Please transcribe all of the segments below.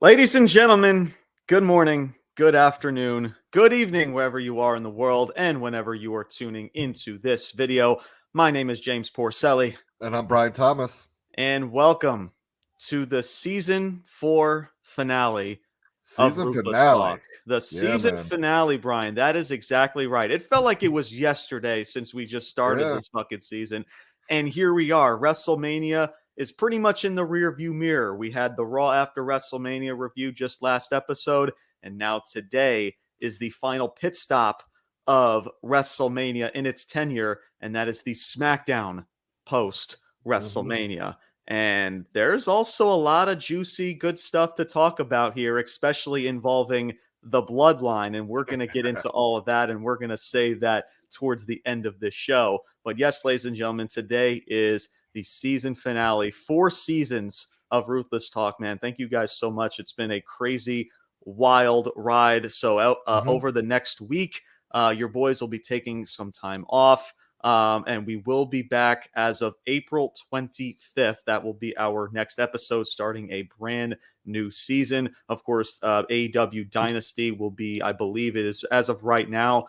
Ladies and gentlemen, good morning, good afternoon, good evening, wherever you are in the world, and whenever you are tuning into this video. My name is James Porcelli. And I'm Brian Thomas. And welcome to the Season 4 finale of Ruthless Talk. The season finale, Brian. That is exactly right. It felt like it was yesterday since we just started this fucking season. And here we are. WrestleMania is pretty much in the rearview mirror. We had the Raw After WrestleMania review just last episode, and now today is the final pit stop of WrestleMania in its tenure, and that is the SmackDown post WrestleMania. And there's also a lot of juicy, good stuff to talk about here, especially involving the Bloodline. And we're going to get into all of that, and we're going to save that towards the end of this show. But yes, ladies and gentlemen, today is the season finale, 4 seasons of Ruthless Talk, man. Thank you guys so much. It's been a crazy, wild ride. So over the next week, your boys will be taking some time off. And we will be back as of April 25th. That will be our next episode, starting a brand new season. Of course, AEW Dynasty will be, I believe it is, as of right now,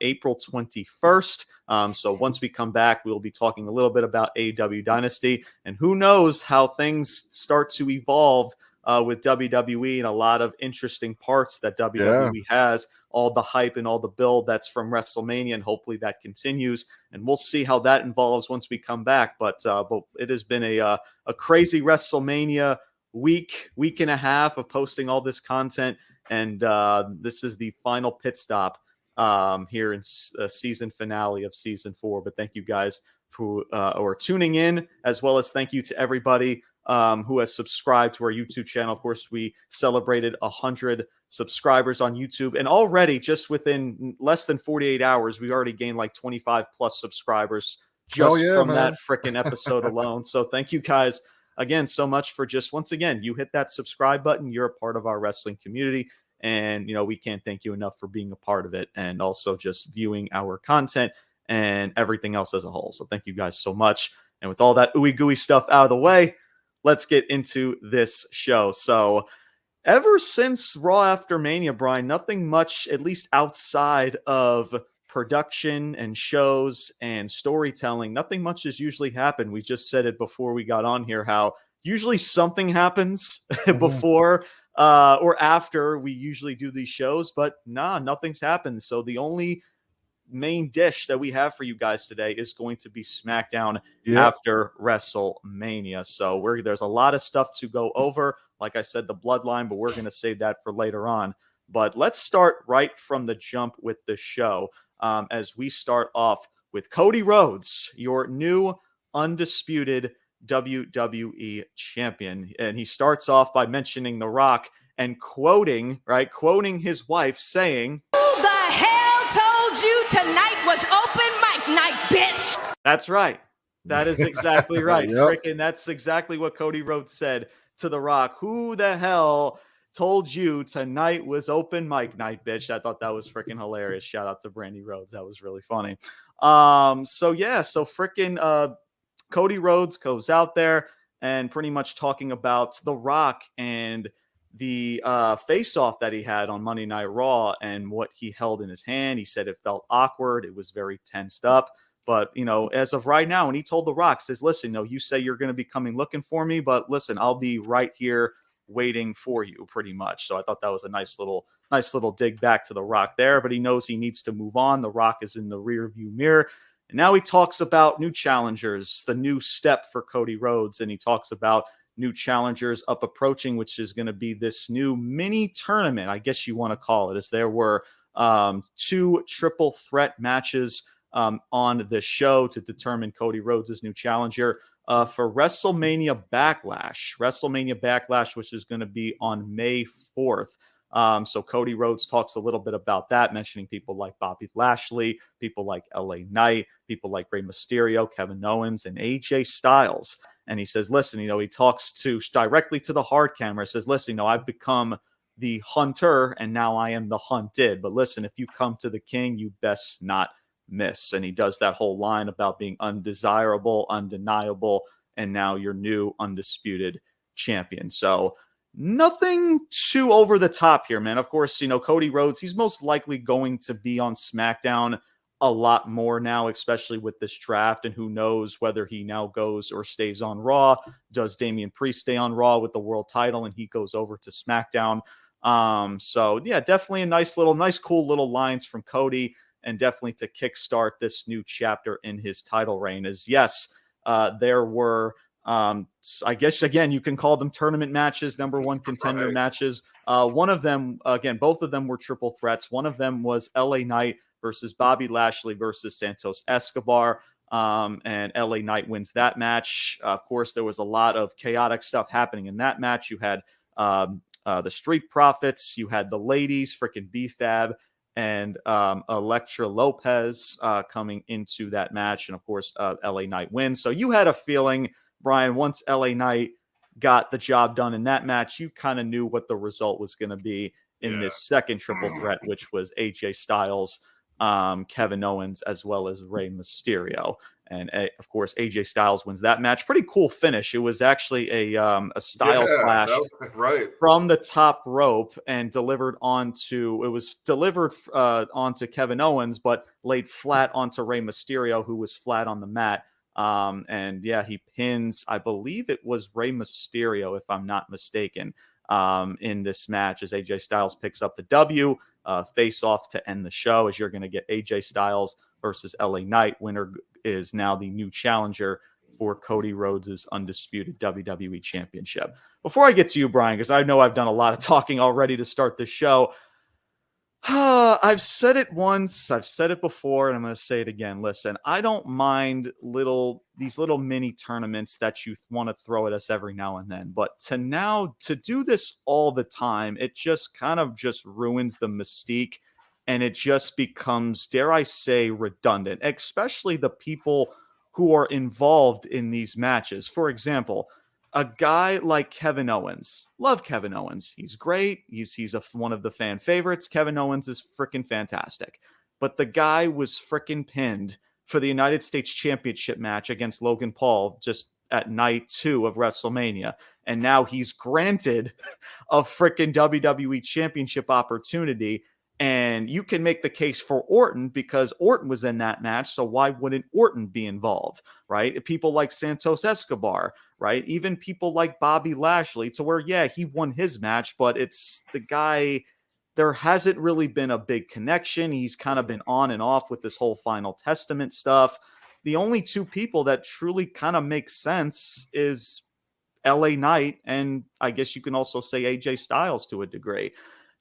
April 21st. So once we come back, we'll be talking a little bit about AEW Dynasty. And who knows how things start to evolve with WWE and a lot of interesting parts that WWE has, all the hype and all the build that's from WrestleMania, and hopefully that continues. And we'll see how that involves once we come back. But it has been a crazy WrestleMania week and a half of posting all this content, and this is the final pit stop here in season finale of season 4. But thank you guys who are tuning in, as well as thank you to everybody who has subscribed to our YouTube channel. Of course, we celebrated 100 subscribers on YouTube, and already just within less than 48 hours, we already gained like 25 plus subscribers just from that freaking episode alone. So thank you guys again so much for just, once again, you hit that subscribe button. You're a part of our wrestling community, and we can't thank you enough for being a part of it, and also just viewing our content and everything else as a whole. So thank you guys so much. And with all that ooey gooey stuff out of the way, let's get into this show. So ever since Raw After Mania, Brian, nothing much, at least outside of production and shows and storytelling, nothing much has usually happened. We just said it before we got on here, how usually something happens before or after we usually do these shows, but nothing's happened. So the only main dish that we have for you guys today is going to be SmackDown after WrestleMania. So there's a lot of stuff to go over. Like I said, the Bloodline, but we're going to save that for later on. But let's start right from the jump with the show, as we start off with Cody Rhodes, your new undisputed WWE champion. And he starts off by mentioning The Rock and quoting his wife, saying, "Who the hell told you tonight was open mic night, bitch?" That's right. That is exactly right. Freaking, that's exactly what Cody Rhodes said to The Rock. Who the hell told you tonight was open mic night, bitch? I thought that was freaking hilarious. Shout out to Brandy Rhodes. That was really funny. So freaking Cody Rhodes goes out there and pretty much talking about The Rock and the face-off that he had on Monday Night Raw and what he held in his hand. He said it felt awkward. It was very tensed up. But, as of right now, and he told The Rock, says, listen, you say you're going to be coming looking for me, but listen, I'll be right here waiting for you, pretty much. So I thought that was a nice little dig back to The Rock there, but he knows he needs to move on. The Rock is in the rearview mirror. And now he talks about new challengers, the new step for Cody Rhodes, and he talks about new challengers up approaching, which is going to be this new mini tournament, I guess you want to call it, as there were 2 triple threat matches on the show to determine Cody Rhodes' new challenger for WrestleMania Backlash, which is going to be on May 4th. So Cody Rhodes talks a little bit about that, mentioning people like Bobby Lashley, people like LA Knight, people like Rey Mysterio, Kevin Owens, and AJ Styles. And he says, listen, he talks directly to the hard camera, says, listen, I've become the hunter and now I am the hunted. But listen, if you come to the king, you best not miss. And he does that whole line about being undesirable, undeniable, and now your new undisputed champion. So Nothing too over the top here, man. Of course, Cody Rhodes, he's most likely going to be on SmackDown a lot more now, especially with this draft, and who knows whether he now goes or stays on Raw. Does Damian Priest stay on Raw with the world title and he goes over to SmackDown? So yeah, definitely a nice, cool little lines from Cody, and definitely to kickstart this new chapter in his title reign. As yes, there were, I guess again you can call them tournament matches, number one contender matches. One of them, again, both of them were triple threats. One of them was LA Knight versus Bobby Lashley versus Santos Escobar. And LA Knight wins that match. Of course, there was a lot of chaotic stuff happening in that match. You had the Street Profits, you had the ladies, freaking B-Fab, and Elektra Lopez coming into that match. And of course, LA Knight wins. So you had a feeling, Brian, once LA Knight got the job done in that match, you kind of knew what the result was going to be in this second triple threat, which was AJ Styles, Kevin Owens, as well as Rey Mysterio. And of course, AJ Styles wins that match. Pretty cool finish. It was actually a Styles Clash from the top rope and delivered onto Kevin Owens, but laid flat onto Rey Mysterio, who was flat on the mat. And yeah, he pins, I believe it was Rey Mysterio, if I'm not mistaken, in this match, as AJ Styles picks up the W. Face off to end the show, as you're going to get AJ Styles versus LA Knight. Winner is now the new challenger for Cody Rhodes' undisputed WWE Championship. Before I get to you, Brian, because I know I've done a lot of talking already to start the show, I've said it once, I've said it before, and I'm going to say it again. Listen, I don't mind these little mini tournaments that you want to throw at us every now and then, but to do this all the time, it just kind of just ruins the mystique, and it just becomes, dare I say, redundant, especially the people who are involved in these matches. For example, a guy like Kevin Owens. Love Kevin Owens. He's great. He's one of the fan favorites. Kevin Owens is freaking fantastic. But the guy was freaking pinned for the United States Championship match against Logan Paul just at night 2 of WrestleMania. And now he's granted a freaking WWE Championship opportunity. And you can make the case for Orton because Orton was in that match. So why wouldn't Orton be involved, right? People like Santos Escobar, right? Even people like Bobby Lashley, to where, yeah, he won his match, but it's the guy, there hasn't really been a big connection. He's kind of been on and off with this whole Final Testament stuff. The only two people that truly kind of make sense is LA Knight, and I guess you can also say AJ Styles to a degree.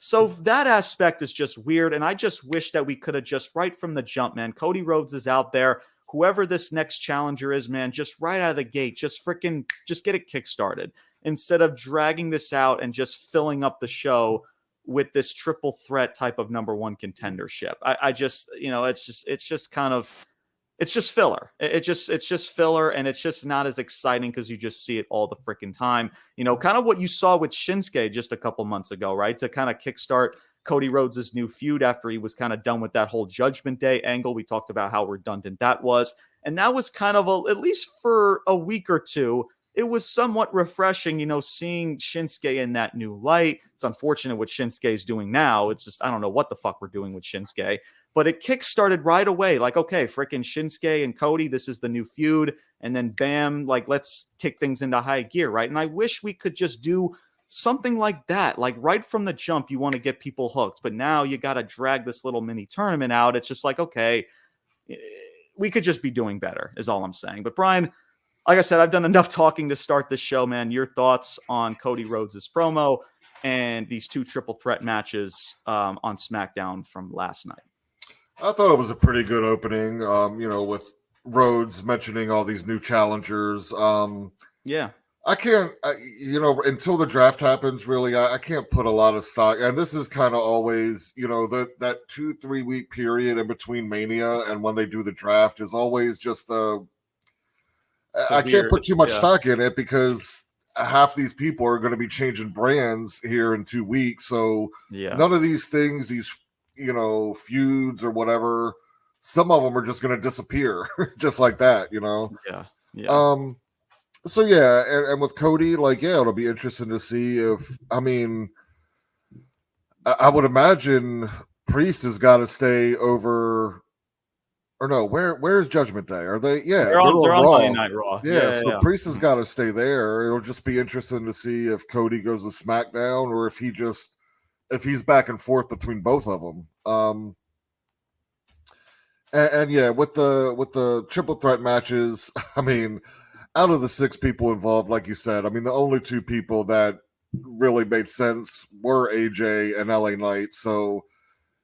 So that aspect is just weird, and I just wish that we could have just right from the jump, man. Cody Rhodes is out there. Whoever this next challenger is, man, just right out of the gate, just get it kickstarted instead of dragging this out and just filling up the show with this triple threat type of number one contendership. I just, it's just filler. It's just filler, and it's just not as exciting because you just see it all the freaking time. Kind of what you saw with Shinsuke just a couple months ago, right? To kind of kickstart Cody Rhodes' new feud after he was kind of done with that whole Judgment Day angle. We talked about how redundant that was. And that was kind of, at least for a week or two, it was somewhat refreshing, seeing Shinsuke in that new light. It's unfortunate what Shinsuke is doing now. It's just, I don't know what the fuck we're doing with Shinsuke. But it kickstarted right away. Like, okay, freaking Shinsuke and Cody, this is the new feud. And then bam, like, let's kick things into high gear, right? And I wish we could just do something like that. Like, right from the jump, you want to get people hooked. But now you got to drag this little mini tournament out. It's just like, okay, we could just be doing better, is all I'm saying. But Brian, like I said, I've done enough talking to start this show, man. Your thoughts on Cody Rhodes' promo and these two triple threat matches on SmackDown from last night? I thought it was a pretty good opening, with Rhodes mentioning all these new challengers. Yeah. I can't, until the draft happens, really, I can't put a lot of stock. And this is kind of always, that 2-3 week period in between Mania and when they do the draft is always just I can't put too much stock in it because half these people are going to be changing brands here in 2 weeks. So none of these things, these feuds or whatever, some of them are just going to disappear just like that, Yeah. So yeah, and with Cody, like, yeah, it'll be interesting to see if, I mean, I would imagine Priest has got to stay over, or no, where's Judgment Day? Are they? Yeah, they're on Raw. Monday Night Raw. Yeah, so Priest has got to stay there. It'll just be interesting to see if Cody goes to SmackDown or if he's back and forth between both of them. And yeah, with the triple threat matches, I mean, out of the 6 people involved, like you said, I mean, the only 2 people that really made sense were AJ and LA Knight. So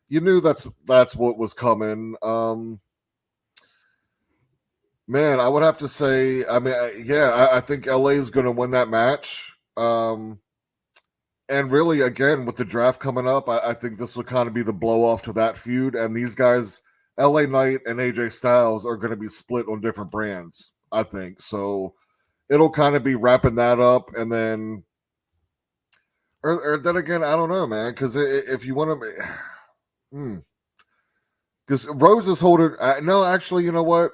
you knew that's what was coming. Man, I would have to say, I mean, I think LA is going to win that match. And really, again, with the draft coming up, I think this will kind of be the blow off to that feud. And these guys, LA Knight and AJ Styles, are going to be split on different brands, I think. So it'll kind of be wrapping that up. And then, or then again, I don't know, man, because if you want to, because Rhodes is holding, no, actually, you know what?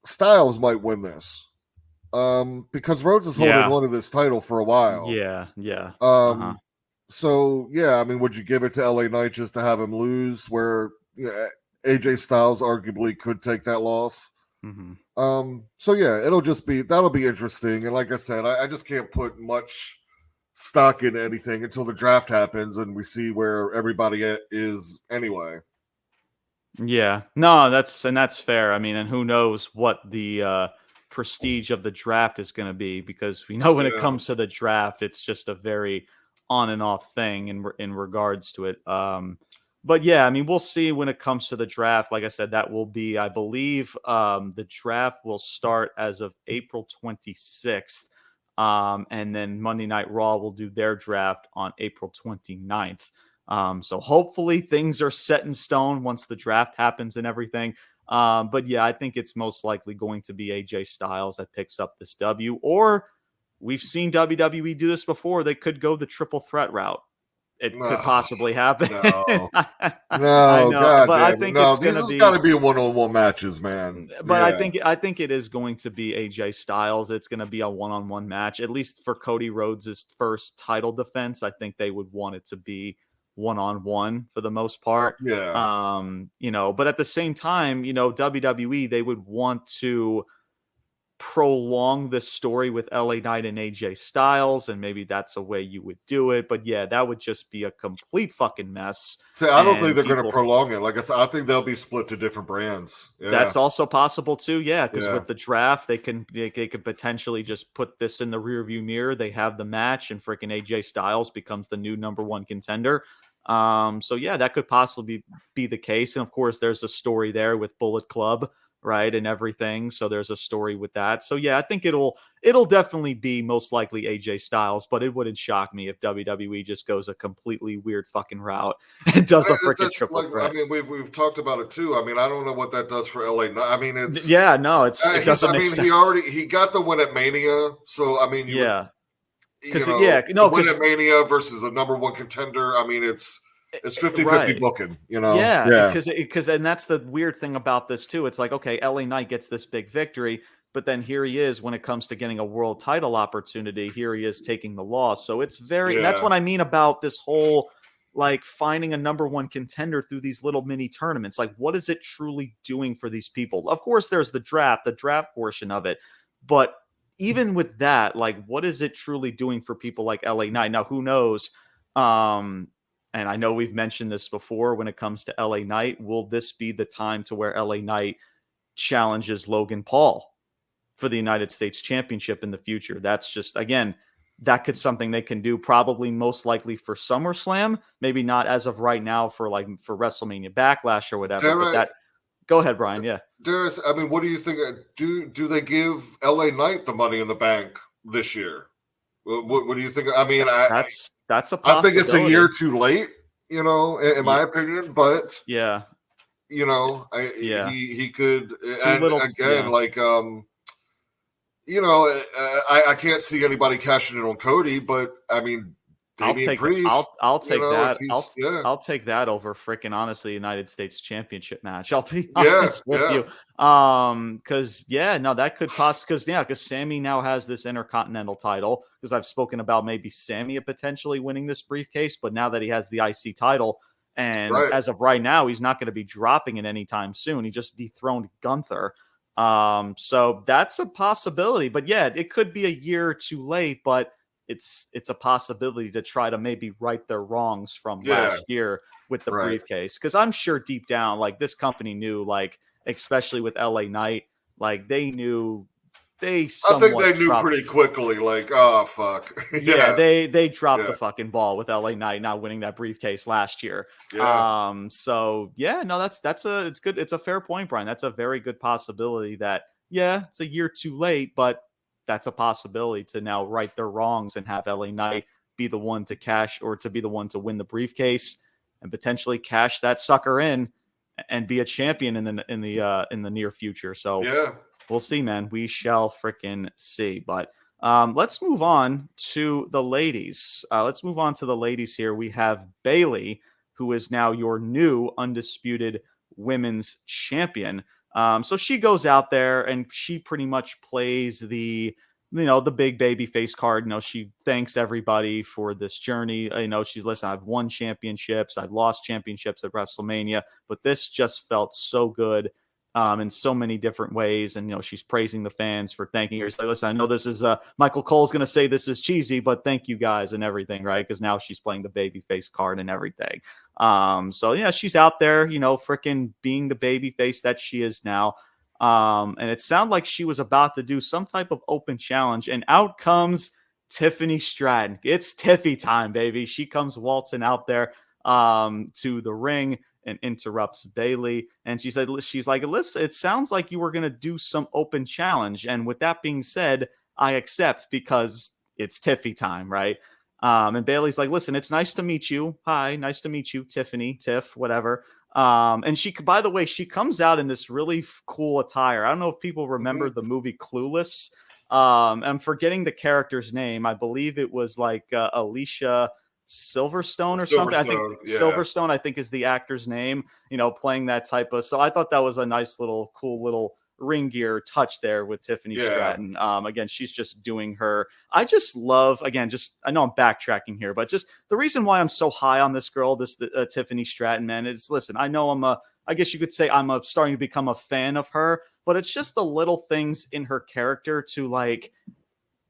Styles might win this. Because Rhodes is holding on to this title for a while. Yeah. So yeah, I mean, would you give it to LA Knight just to have him lose? Where AJ Styles arguably could take that loss. So yeah, that'll be interesting. And like I said, I just can't put much stock in anything until the draft happens and we see where everybody is anyway. Yeah, no, that's fair. I mean, and who knows what the prestige of the draft is going to be, because we know when it comes to the draft, it's just a very on and off thing in regards to it. But yeah, I mean, we'll see when it comes to the draft. Like I said, that will be, I believe, the draft will start as of April 26th. And then Monday Night Raw will do their draft on April 29th. So hopefully things are set in stone once the draft happens and everything. But yeah, I think it's most likely going to be AJ Styles that picks up this W, or we've seen WWE do this before. They could go the triple threat route. It could possibly happen. No, I know, God, but I think it's going to be got to be one-on-one matches, man. But I think it is going to be AJ Styles. It's going to be a one-on-one match, at least for Cody Rhodes' first title defense. I think they would want it to be one-on-one for the most part. Yeah. But at the same time, WWE, they would want to prolong the story with LA Knight and AJ Styles, and maybe that's a way you would do it. But yeah, that would just be a complete fucking mess. See, I don't think they're going to prolong it. Like I said, I think they'll be split to different brands. Yeah. That's also possible too. Yeah, because with the draft, they can potentially just put this in the rearview mirror. They have the match, and freaking AJ Styles becomes the new number 1 contender. So yeah, that could possibly be the case. And of course, there's a story there with Bullet Club, right, and everything. So there's a story with that. So yeah, I think it'll definitely be most likely AJ Styles, but it wouldn't shock me if WWE just goes a completely weird fucking route and does a freaking triple threat. I mean, we've talked about it too. I mean, I don't know what that does for LA. I mean, it doesn't make sense. He got the win at Mania, so I mean, because win at Mania versus a number 1 contender. I mean, it's 50-50 booking, because and that's the weird thing about this too. It's like, okay, LA Knight gets this big victory, but then here he is when it comes to getting a world title opportunity. Here he is taking the loss. So it's that's what I mean about this whole like finding a number 1 contender through these little mini tournaments. Like, what is it truly doing for these people? Of course, there's the draft portion of it, but even with that, like, what is it truly doing for people like LA Knight? Now, who knows? And I know we've mentioned this before when it comes to LA Knight. Will this be the time to where LA Knight challenges Logan Paul for the United States Championship in the future? That's just, again, that could something they can do probably most likely for SummerSlam. Maybe not as of right now for WrestleMania Backlash or whatever. Go ahead, Brian. Yeah. Darius, I mean, what do you think? Do they give LA Knight the Money in the Bank this year? What do you think? I mean, that's a possibility. I think it's a year too late, in my opinion. But yeah, he could. I can't see anybody cashing it on Cody, but I mean, Damian Priest. I'll take that. I'll take that over freaking honestly United States Championship match. I'll be honest with you. Because that could possibly because Sammy now has this Intercontinental title. Because I've spoken about maybe Sammy potentially winning this briefcase, but now that he has the IC title, and as of right now, he's not going to be dropping it anytime soon. He just dethroned Gunther. So that's a possibility. But yeah, it could be a year too late, but it's a possibility to try to maybe right their wrongs from last year with the briefcase. Because I'm sure deep down, like this company knew, like especially with LA Knight, like they knew I think they knew pretty quickly, like, oh fuck. They dropped the fucking ball with LA Knight not winning that briefcase last year. It's good. It's a fair point, Brian. That's a very good possibility that it's a year too late, but that's a possibility to now right their wrongs and have LA Knight be the one to cash or to be the one to win the briefcase and potentially cash that sucker in and be a champion in the near future. So we'll see, man. We shall freaking see. But let's move on to the ladies. Here. We have Bayley, who is now your new undisputed women's champion. So she goes out there and she pretty much plays the big baby face card. She thanks everybody for this journey. She's I've won championships. I've lost championships at WrestleMania, but this just felt so good in so many different ways. And, she's praising the fans for thanking her. She's like, listen, I know this is Michael Cole's going to say this is cheesy, but thank you guys and everything. Right. Because now she's playing the baby face card and everything. She's out there, freaking being the baby face that she is now. And it sounded like she was about to do some type of open challenge, and out comes Tiffany Stratton. It's Tiffy time, baby. She comes waltzing out there to the ring and interrupts Bayley. And she's like, Alyssa, it sounds like you were going to do some open challenge. And with that being said, I accept because it's Tiffy time, right? And Bayley's like, listen, it's nice to meet you. Hi, nice to meet you, Tiffany, Tiff, whatever. And she, by the way, she comes out in this really cool attire. I don't know if people remember the movie Clueless. I'm forgetting the character's name. I believe it was like Alicia Silverstone or something. I think Silverstone, I think, is the actor's name, playing that type of. So I thought that was a nice cool little ring gear touch there with Tiffany Stratton. Again, she's just doing her. I just love, again, I know I'm backtracking here, but just the reason why I'm so high on this girl, Tiffany Stratton, man, it's listen, I know I guess you could say I'm starting to become a fan of her, but it's just the little things in her character to like,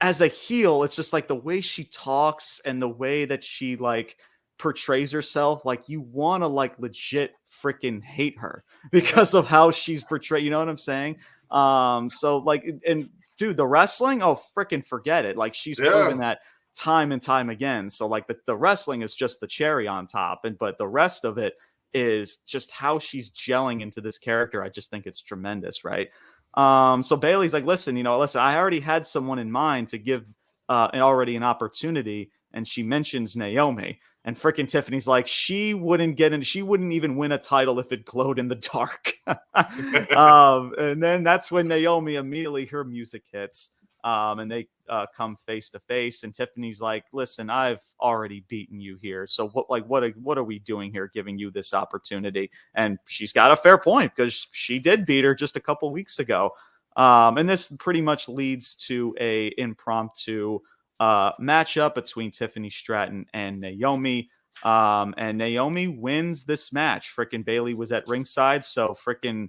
as a heel, it's just like the way she talks and the way that she like portrays herself. Like you want to like legit freaking hate her because of how she's portrayed. You know what I'm saying? So like, and dude, the wrestling, oh, freaking forget it. Like she's proven that time and time again. So like the wrestling is just the cherry on top. But the rest of it is just how she's gelling into this character. I just think it's tremendous. Right. So Bayley's like, listen, I already had someone in mind to give an opportunity. And she mentions Naomi, and freaking Tiffany's like, she wouldn't even win a title if it glowed in the dark. And then that's when Naomi immediately, her music hits, and they come face to face. And Tiffany's like, listen, I've already beaten you here. So what are we doing here, giving you this opportunity? And she's got a fair point because she did beat her just a couple weeks ago. And this pretty much leads to a impromptu matchup between Tiffany Stratton and Naomi. And Naomi wins this match. Freaking Bayley was at ringside, so freaking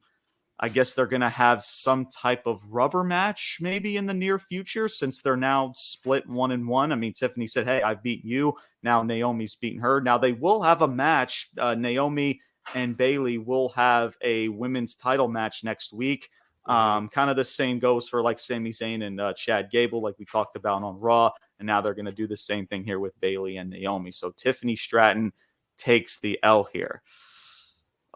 I guess they're going to have some type of rubber match maybe in the near future since they're now split 1-1. I mean, Tiffany said, hey, I've beaten you. Now Naomi's beaten her. Now they will have a match. Naomi and Bayley will have a women's title match next week. Kind of the same goes for like Sami Zayn and Chad Gable, like we talked about on Raw. And now they're going to do the same thing here with Bayley and Naomi. So Tiffany Stratton takes the L here.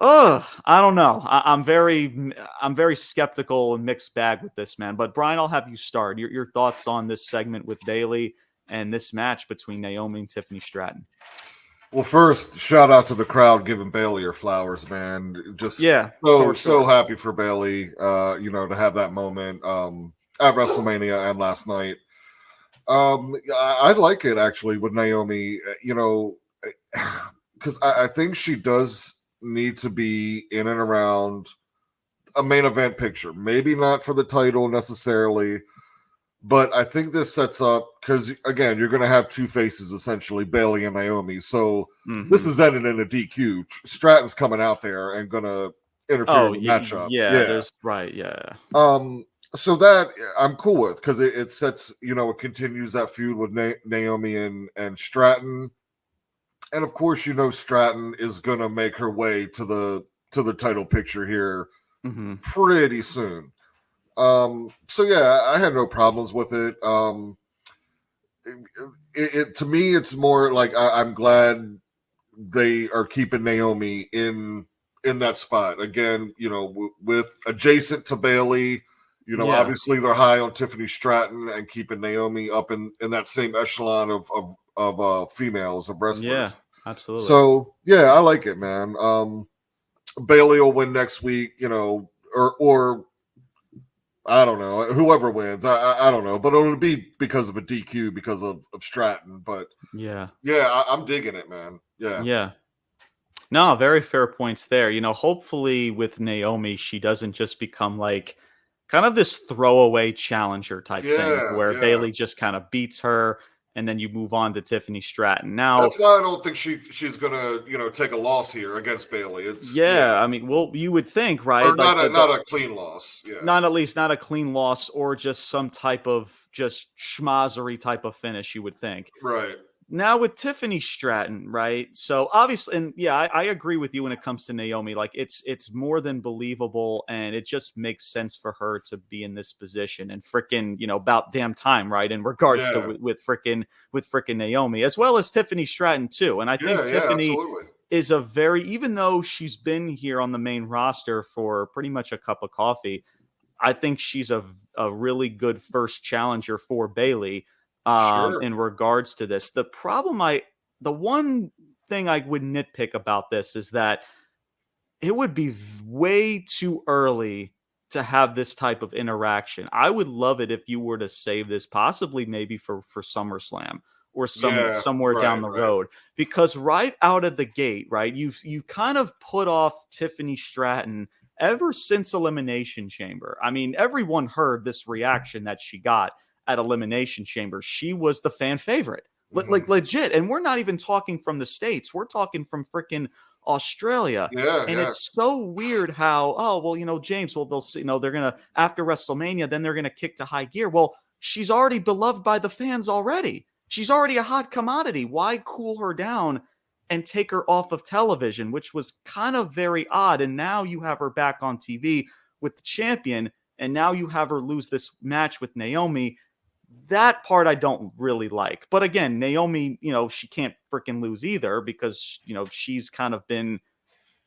Oh, I don't know. I'm very skeptical and mixed bag with this, man. But Brian, I'll have you start. Your thoughts on this segment with Bayley and this match between Naomi and Tiffany Stratton. Well, first, shout out to the crowd giving Bayley her flowers, man. Just so happy for Bayley, to have that moment at WrestleMania and last night. I like it actually with Naomi, because I think she does need to be in and around a main event picture. Maybe not for the title necessarily, but I think this sets up, because again, you're going to have two faces essentially, Bayley and Naomi. So this is ending in a DQ. Stratton's coming out there and going to interfere with the matchup. There's right. So that I'm cool with, because it sets, it continues that feud with Naomi and Stratton. And of course, Stratton is going to make her way to the title picture here pretty soon. So yeah, I had no problems with it. To me, it's more like I'm glad they are keeping Naomi in that spot again. With adjacent to Bayley. Obviously they're high on Tiffany Stratton and keeping Naomi up in that same echelon of females, of wrestlers. Yeah, absolutely. So yeah, I like it, man. Bayley will win next week, or I don't know, whoever wins. I don't know, but it'll be because of a DQ because of Stratton. But yeah, I'm digging it, man. Yeah. No, very fair points there. Hopefully with Naomi, she doesn't just become like kind of this throwaway challenger type thing where Bayley just kind of beats her and then you move on to Tiffany Stratton. Now that's why I don't think she's gonna take a loss here against Bayley. It's I mean, well, you would think, right? Or not a clean loss. Yeah. Not a clean loss, or just some type of just schmozzery type of finish, you would think. Right. Now with Tiffany Stratton, right? So obviously, and I agree with you when it comes to Naomi. Like it's more than believable, and it just makes sense for her to be in this position. And frickin', about damn time, right? In regards to with frickin' Naomi, as well as Tiffany Stratton too. And I think Tiffany is even though she's been here on the main roster for pretty much a cup of coffee, I think she's a really good first challenger for Bayley. In regards to this, the one thing I would nitpick about this is that it would be way too early to have this type of interaction. I would love it if you were to save this, possibly maybe for SummerSlam or somewhere down the road, because right out of the gate, right, you kind of put off Tiffany Stratton ever since Elimination Chamber. I mean, everyone heard this reaction that she got at Elimination Chamber. She was the fan favorite, like legit. And we're not even talking from the States. We're talking from freaking Australia. It's so weird how, James, they'll see, they're going to, after WrestleMania, then they're going to kick to high gear. Well, she's already beloved by the fans already. She's already a hot commodity. Why cool her down and take her off of television, which was kind of very odd. And now you have her back on TV with the champion, and now you have her lose this match with Naomi. That part I don't really like. But again, Naomi, she can't freaking lose either, because, she's kind of been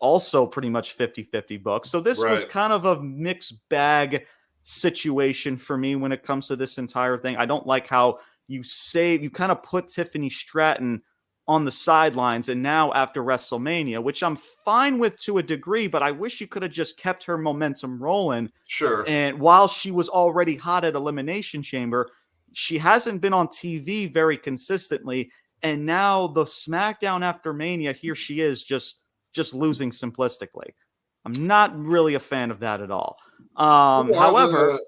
also pretty much 50-50 booked. So this was kind of a mixed bag situation for me when it comes to this entire thing. I don't like how you kind of put Tiffany Stratton on the sidelines, and now after WrestleMania, which I'm fine with to a degree, but I wish you could have just kept her momentum rolling. Sure. And while she was already hot at Elimination Chamber, she hasn't been on TV very consistently, and now the SmackDown After Mania, here she is just losing simplistically. I'm not really a fan of that at all. However,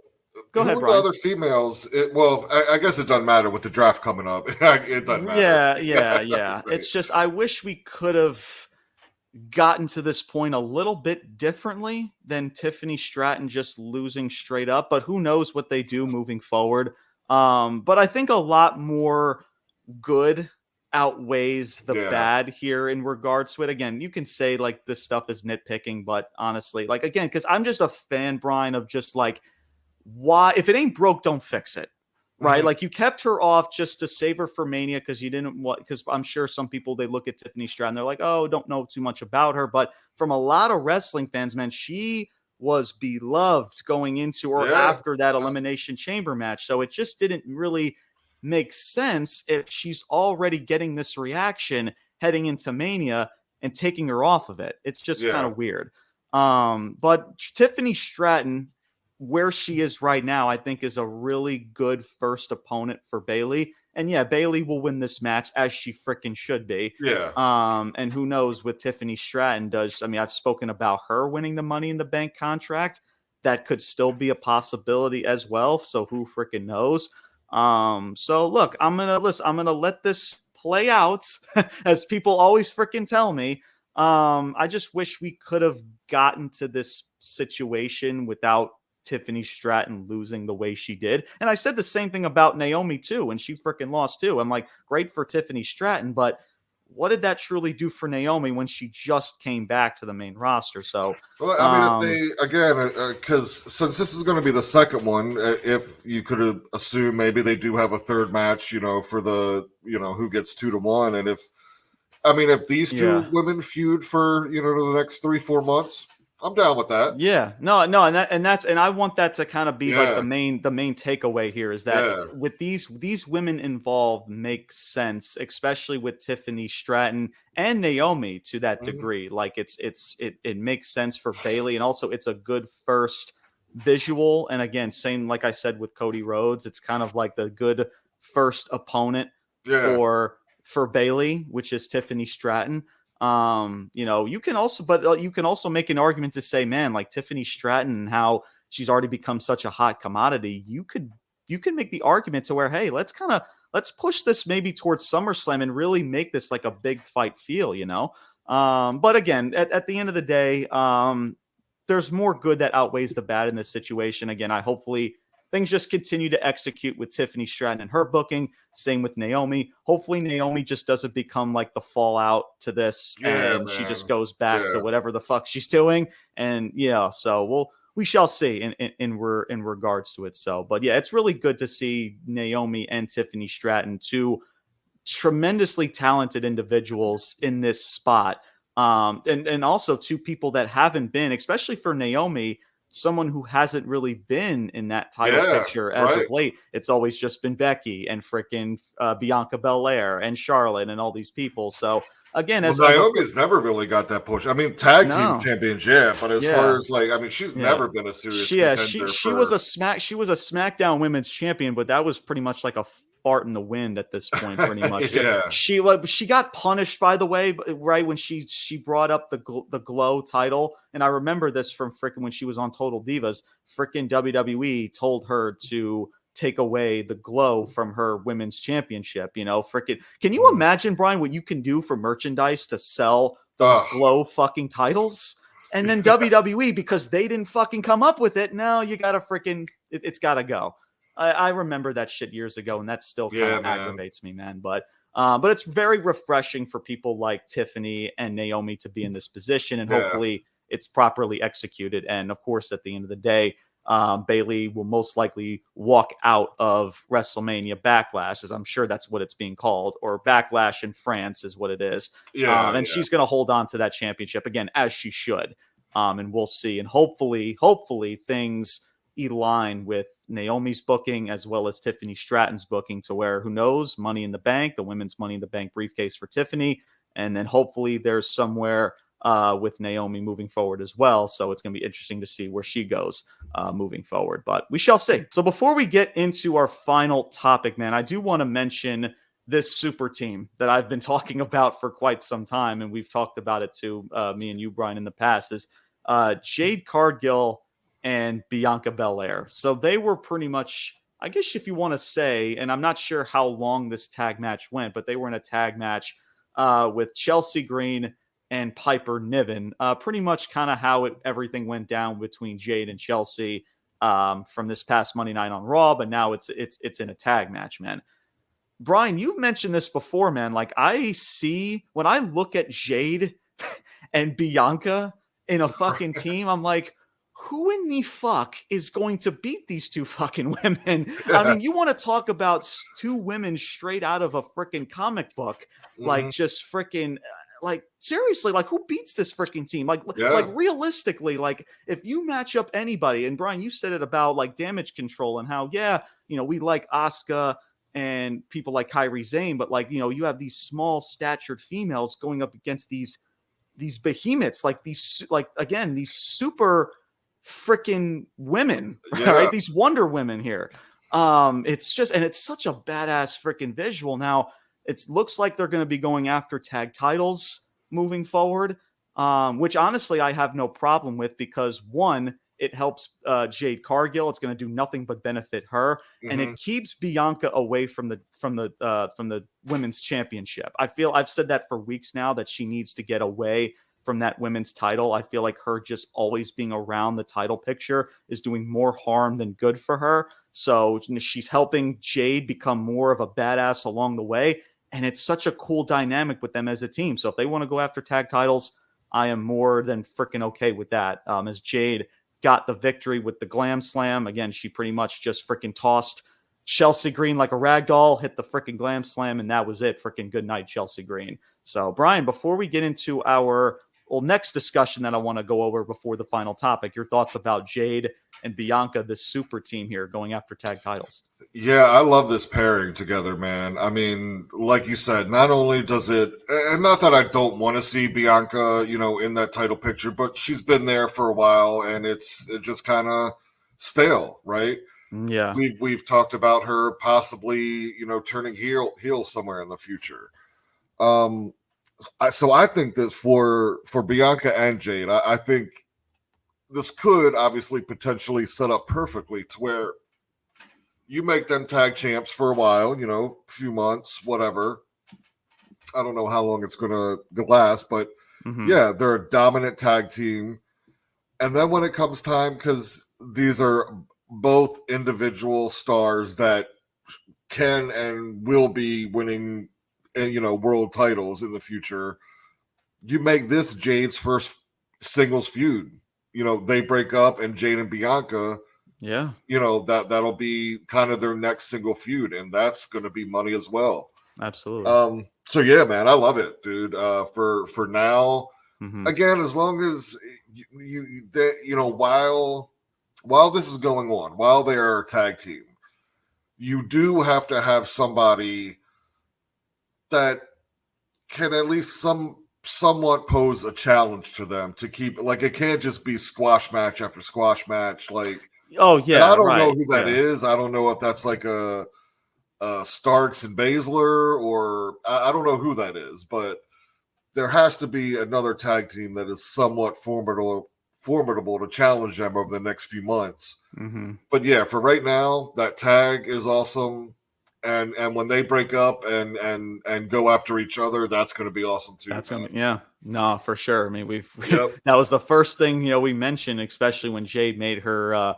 go ahead, Brian. The other females? I guess it doesn't matter with the draft coming up. It doesn't matter. Yeah. It's just I wish we could have gotten to this point a little bit differently than Tiffany Stratton just losing straight up. But who knows what they do moving forward. But I think a lot more good outweighs the bad here in regards to it. Again, you can say like this stuff is nitpicking, but honestly, like, again, because I'm just a fan, Brian, of just like, why, if it ain't broke, don't fix it, right? Like, you kept her off just to save her for Mania because you didn't want, because I'm sure some people, they look at Tiffany Stratton, they're like, oh, don't know too much about her. But from a lot of wrestling fans, man, she was beloved going into or after that Elimination Chamber match. So it just didn't really make sense if she's already getting this reaction heading into Mania and taking her off of it. It's just kind of weird. But Tiffany Stratton, where she is right now, I think, is a really good first opponent for Bayley. And yeah, Bayley will win this match, as she freaking should be. Yeah. And who knows what Tiffany Stratton does. I mean, I've spoken about her winning the Money in the Bank contract. That could still be a possibility as well. So who freaking knows? So look, I'm gonna let this play out, as people always freaking tell me. I just wish we could have gotten to this situation without Tiffany Stratton losing the way she did. And I said the same thing about Naomi too, when she freaking lost too. I'm like, great for Tiffany Stratton, but what did that truly do for Naomi when she just came back to the main roster? So, well, I mean, if they, again, because since this is going to be the second one, if you could assume maybe they do have a third match, for the, who gets 2-1. And if these two women feud for, the next 3-4 months, I'm down with that. Yeah, no, and I want that to kind of be like the main takeaway here is that with these women involved makes sense, especially with Tiffany Stratton and Naomi to that degree. Like it makes sense for Bayley, and also it's a good first visual. And again, same like I said with Cody Rhodes, it's kind of like the good first opponent for Bayley, which is Tiffany Stratton. You can also make an argument to say, man, like Tiffany Stratton and how she's already become such a hot commodity. You can make the argument to where, hey, let's push this maybe towards SummerSlam and really make this like a big fight feel, but again, at the end of the day, there's more good that outweighs the bad in this situation. Again, hopefully things just continue to execute with Tiffany Stratton and her booking. Same with Naomi. Hopefully Naomi just doesn't become like the fallout to this she just goes back to whatever the fuck she's doing. And so we shall see in regards to it. So, but yeah, it's really good to see Naomi and Tiffany Stratton, two tremendously talented individuals in this spot. And also two people that haven't been, especially for Naomi, someone who hasn't really been in that title picture as of late. It's always just been Becky and freaking Bianca Belair and Charlotte and all these people. So again, Naomi's never really got that push. I mean, tag team championship, but as far as she's never been a serious contender. She was a SmackDown Women's Champion, but that was pretty much like a fart in the wind at this point, pretty much. She got punished, by the way, right when she brought up the Glow title, and I remember this from freaking when she was on Total Divas. Freaking WWE told her to take away the Glow from her women's championship. Freaking, can you imagine, Brian, what you can do for merchandise to sell those Glow fucking titles? And then WWE, because they didn't fucking come up with it, now you gotta freaking it's gotta go. I remember that shit years ago, and that still kind of aggravates me, man. But it's very refreshing for people like Tiffany and Naomi to be in this position, and hopefully it's properly executed. And of course, at the end of the day, Bayley will most likely walk out of WrestleMania Backlash, as I'm sure that's what it's being called, or Backlash in France is what it is. She's going to hold on to that championship again, as she should. And we'll see. And hopefully things align with Naomi's booking as well as Tiffany Stratton's booking, to where, who knows, Money in the Bank, the women's Money in the Bank briefcase for Tiffany, and then hopefully there's somewhere with Naomi moving forward as well. So it's going to be interesting to see where she goes moving forward, but we shall see. So before we get into our final topic, man, I do want to mention this super team that I've been talking about for quite some time, and we've talked about it too, me and you, Brian, in the past, is Jade Cargill and Bianca Belair. So they were pretty much, I guess if you want to say, and I'm not sure how long this tag match went, but they were in a tag match with Chelsea Green and Piper Niven. Pretty much kind of how everything went down between Jade and Chelsea from this past Monday night on Raw, but now it's in a tag match, man. Brian, you've mentioned this before, man. Like, when I look at Jade and Bianca in a fucking team, I'm like, who in the fuck is going to beat these two fucking women? I mean, you want to talk about two women straight out of a freaking comic book, like just freaking, like seriously, like who beats this freaking team? Like realistically, like if you match up anybody, and Brian, you said it about like Damage Control and how, we like Asuka and people like Kairi Sane, but like, you have these small statured females going up against these behemoths, like these super freaking women, Yeah. right? These Wonder Women here. It's just, and it's such a badass freaking visual. Now, it looks like they're going to be going after tag titles moving forward, which honestly I have no problem with, because one, it helps Jade Cargill. It's going to do nothing but benefit her, and it keeps Bianca away from the women's championship. I feel I've said that for weeks now, that she needs to get away from that women's title. I feel like her just always being around the title picture is doing more harm than good for her. So she's helping Jade become more of a badass along the way. And it's such a cool dynamic with them as a team. So if they want to go after tag titles, I am more than freaking okay with that. As Jade got the victory with the Glam Slam. Again, she pretty much just freaking tossed Chelsea Green like a rag doll, hit the freaking Glam Slam, and that was it. Freaking good night, Chelsea Green. So, Brian, before we get into our next discussion that I want to go over before the final topic, your thoughts about Jade and Bianca, this super team here going after tag titles. Yeah, I love this pairing together, man. I mean, like you said, not only does it, and not that I don't want to see Bianca, in that title picture, but she's been there for a while, and it just kind of stale, right? Yeah, we've talked about her possibly, turning heel somewhere in the future. So I think this for Bianca and Jade, I think this could obviously potentially set up perfectly to where you make them tag champs for a while, a few months, whatever. I don't know how long it's going to last, but yeah, they're a dominant tag team. And then when it comes time, because these are both individual stars that can and will be winning, world titles in the future, you make this Jade's first singles feud. They break up, and Jade and Bianca, yeah, that'll be kind of their next single feud, and that's going to be money as well. Absolutely. So yeah, man, I love it, dude. For now, again, as long as while this is going on, while they are a tag team, you do have to have somebody that can at least somewhat pose a challenge to them to keep, like, it can't just be squash match after squash match. Like, oh yeah, and I don't know who that is. I don't know if that's like a Starks and Baszler, or I don't know who that is, but there has to be another tag team that is somewhat formidable to challenge them over the next few months. But yeah, for right now, that tag is awesome. And when they break up and go after each other, that's going to be awesome too. That's gonna be, yeah, no, for sure. I mean, that was the first thing we mentioned, especially when Jade made her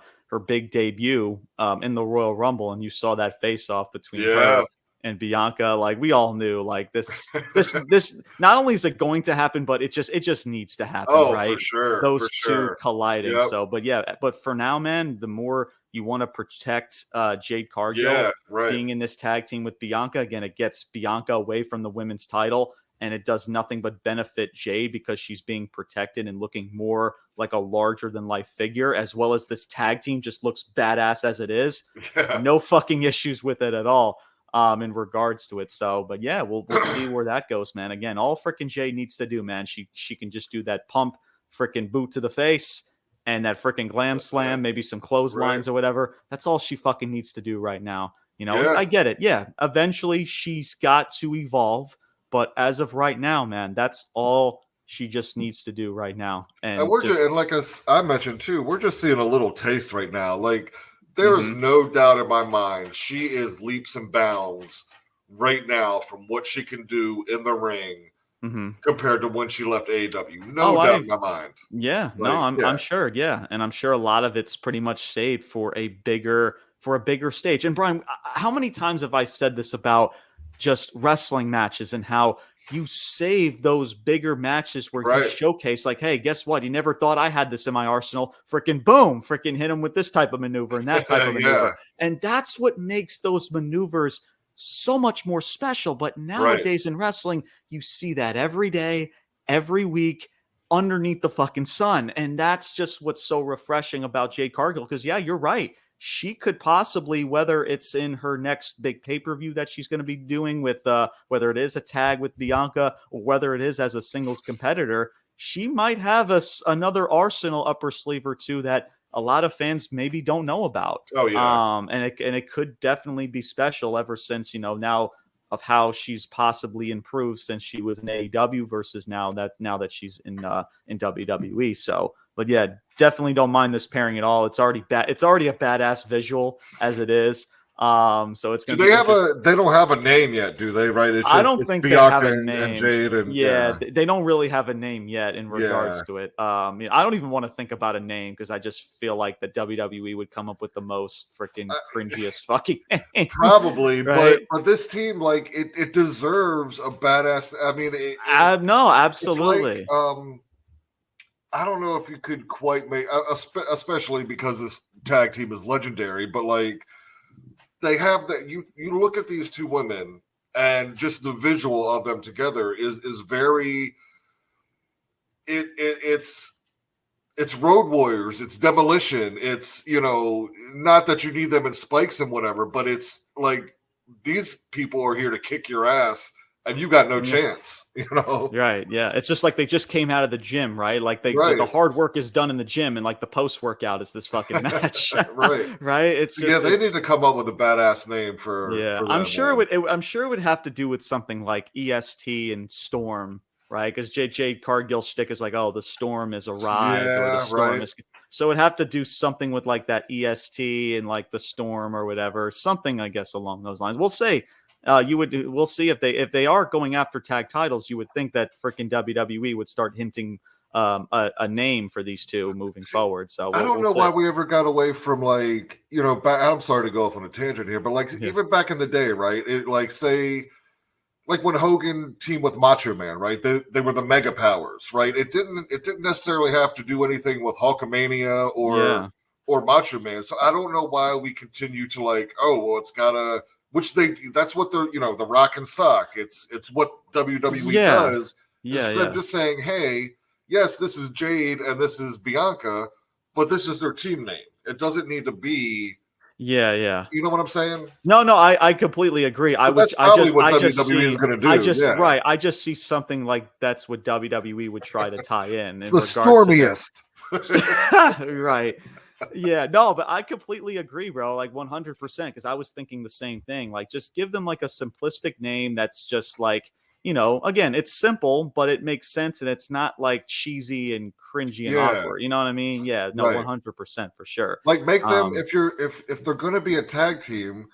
big debut in the Royal Rumble, and you saw that face off between her and Bianca. Like, we all knew, like, this not only is it going to happen, but it just needs to happen. Oh, right, for sure. Those two colliding. Yep. So, but for now, man, the more you want to protect Jade Cargill being in this tag team with Bianca, again, it gets Bianca away from the women's title, and it does nothing but benefit Jade because she's being protected and looking more like a larger than life figure, as well as this tag team just looks badass as it is. Yeah. No fucking issues with it at all in regards to it. So, but yeah, we'll see where that goes, man. Again, all freaking Jade needs to do, man, she can just do that pump freaking boot to the face and that freaking Glam Slam, maybe some clotheslines or whatever. That's all she fucking needs to do right now. I get it. Yeah, eventually she's got to evolve, but as of right now, man, that's all she just needs to do right now. And we're and like I mentioned too, we're just seeing a little taste right now. Like, there is no doubt in my mind she is leaps and bounds right now from what she can do in the ring compared to when she left AEW. No doubt in my mind. Yeah, I'm sure. Yeah, and I'm sure a lot of it's pretty much saved for a bigger stage. And Brian, how many times have I said this about just wrestling matches and how you save those bigger matches where you showcase, like, hey, guess what? You never thought I had this in my arsenal. Freaking boom, freaking hit him with this type of maneuver and that type of maneuver. And that's what makes those maneuvers so much more special. But nowadays in wrestling, you see that every day, every week, underneath the fucking sun. And that's just what's so refreshing about Jade Cargill. Because yeah, you're right. She could possibly, whether it's in her next big pay-per-view that she's going to be doing with, whether it is a tag with Bianca or whether it is as a singles competitor, she might have another arsenal up her sleeve or two that a lot of fans maybe don't know about. Oh yeah. And it could definitely be special ever since, now of how she's possibly improved since she was in AEW versus now that she's in WWE. So, but yeah, definitely don't mind this pairing at all. It's already It's already a badass visual as it is. So it's going to be. They don't have a name yet, do they? Right? I don't think Bianca they have a name. and Jade, and they don't really have a name yet in regards to it. I don't even want to think about a name because I just feel like the WWE would come up with the most freaking cringiest fucking name. Probably, right? but this team, like, it deserves a badass. I mean, no, absolutely. I don't know if you could quite make, especially because this tag team is legendary, but like. They have that. You look at these two women, and just the visual of them together is very. It's Road Warriors. It's Demolition. It's not that you need them in spikes and whatever, but it's like these people are here to kick your ass. And you got no chance, Right, yeah. It's just like they just came out of the gym, right? Like the hard work is done in the gym, and like the post workout is this fucking match, right? Right. It's just they need to come up with a badass name for. Yeah, for I'm sure it would have to do with something like EST and Storm, right? Because Jade Cargill's shtick is like, oh, the Storm is arrived, or the Storm is. So it'd have to do something with like that EST and like the Storm or whatever, something I guess along those lines. We'll see. We'll see if they are going after tag titles. You would think that freaking WWE would start hinting a name for these two moving forward. So I don't know why we ever got away from like I'm sorry to go off on a tangent here, but like even back in the day, right? It like say like when Hogan teamed with Macho Man, right? They were the Mega Powers, right? It didn't necessarily have to do anything with Hulkamania or Macho Man. So I don't know why we continue to like, oh well, it's gotta. Which that's what they're, the Rock and Sock. It's what WWE does. Instead of just saying, hey, yes, this is Jade and this is Bianca, but this is their team name. It doesn't need to be. Yeah. You know what I'm saying? No, I completely agree. That's probably what WWE is going to do. I just see something like that's what WWE would try to tie in. It's the stormiest. Right. Yeah, no, but I completely agree, bro. Like 100%, because I was thinking the same thing. Like, just give them like a simplistic name that's just like, again, it's simple, but it makes sense, and it's not like cheesy and cringy and awkward. You know what I mean? Yeah, no, 100% for sure. Like, make them if they're going to be a tag team,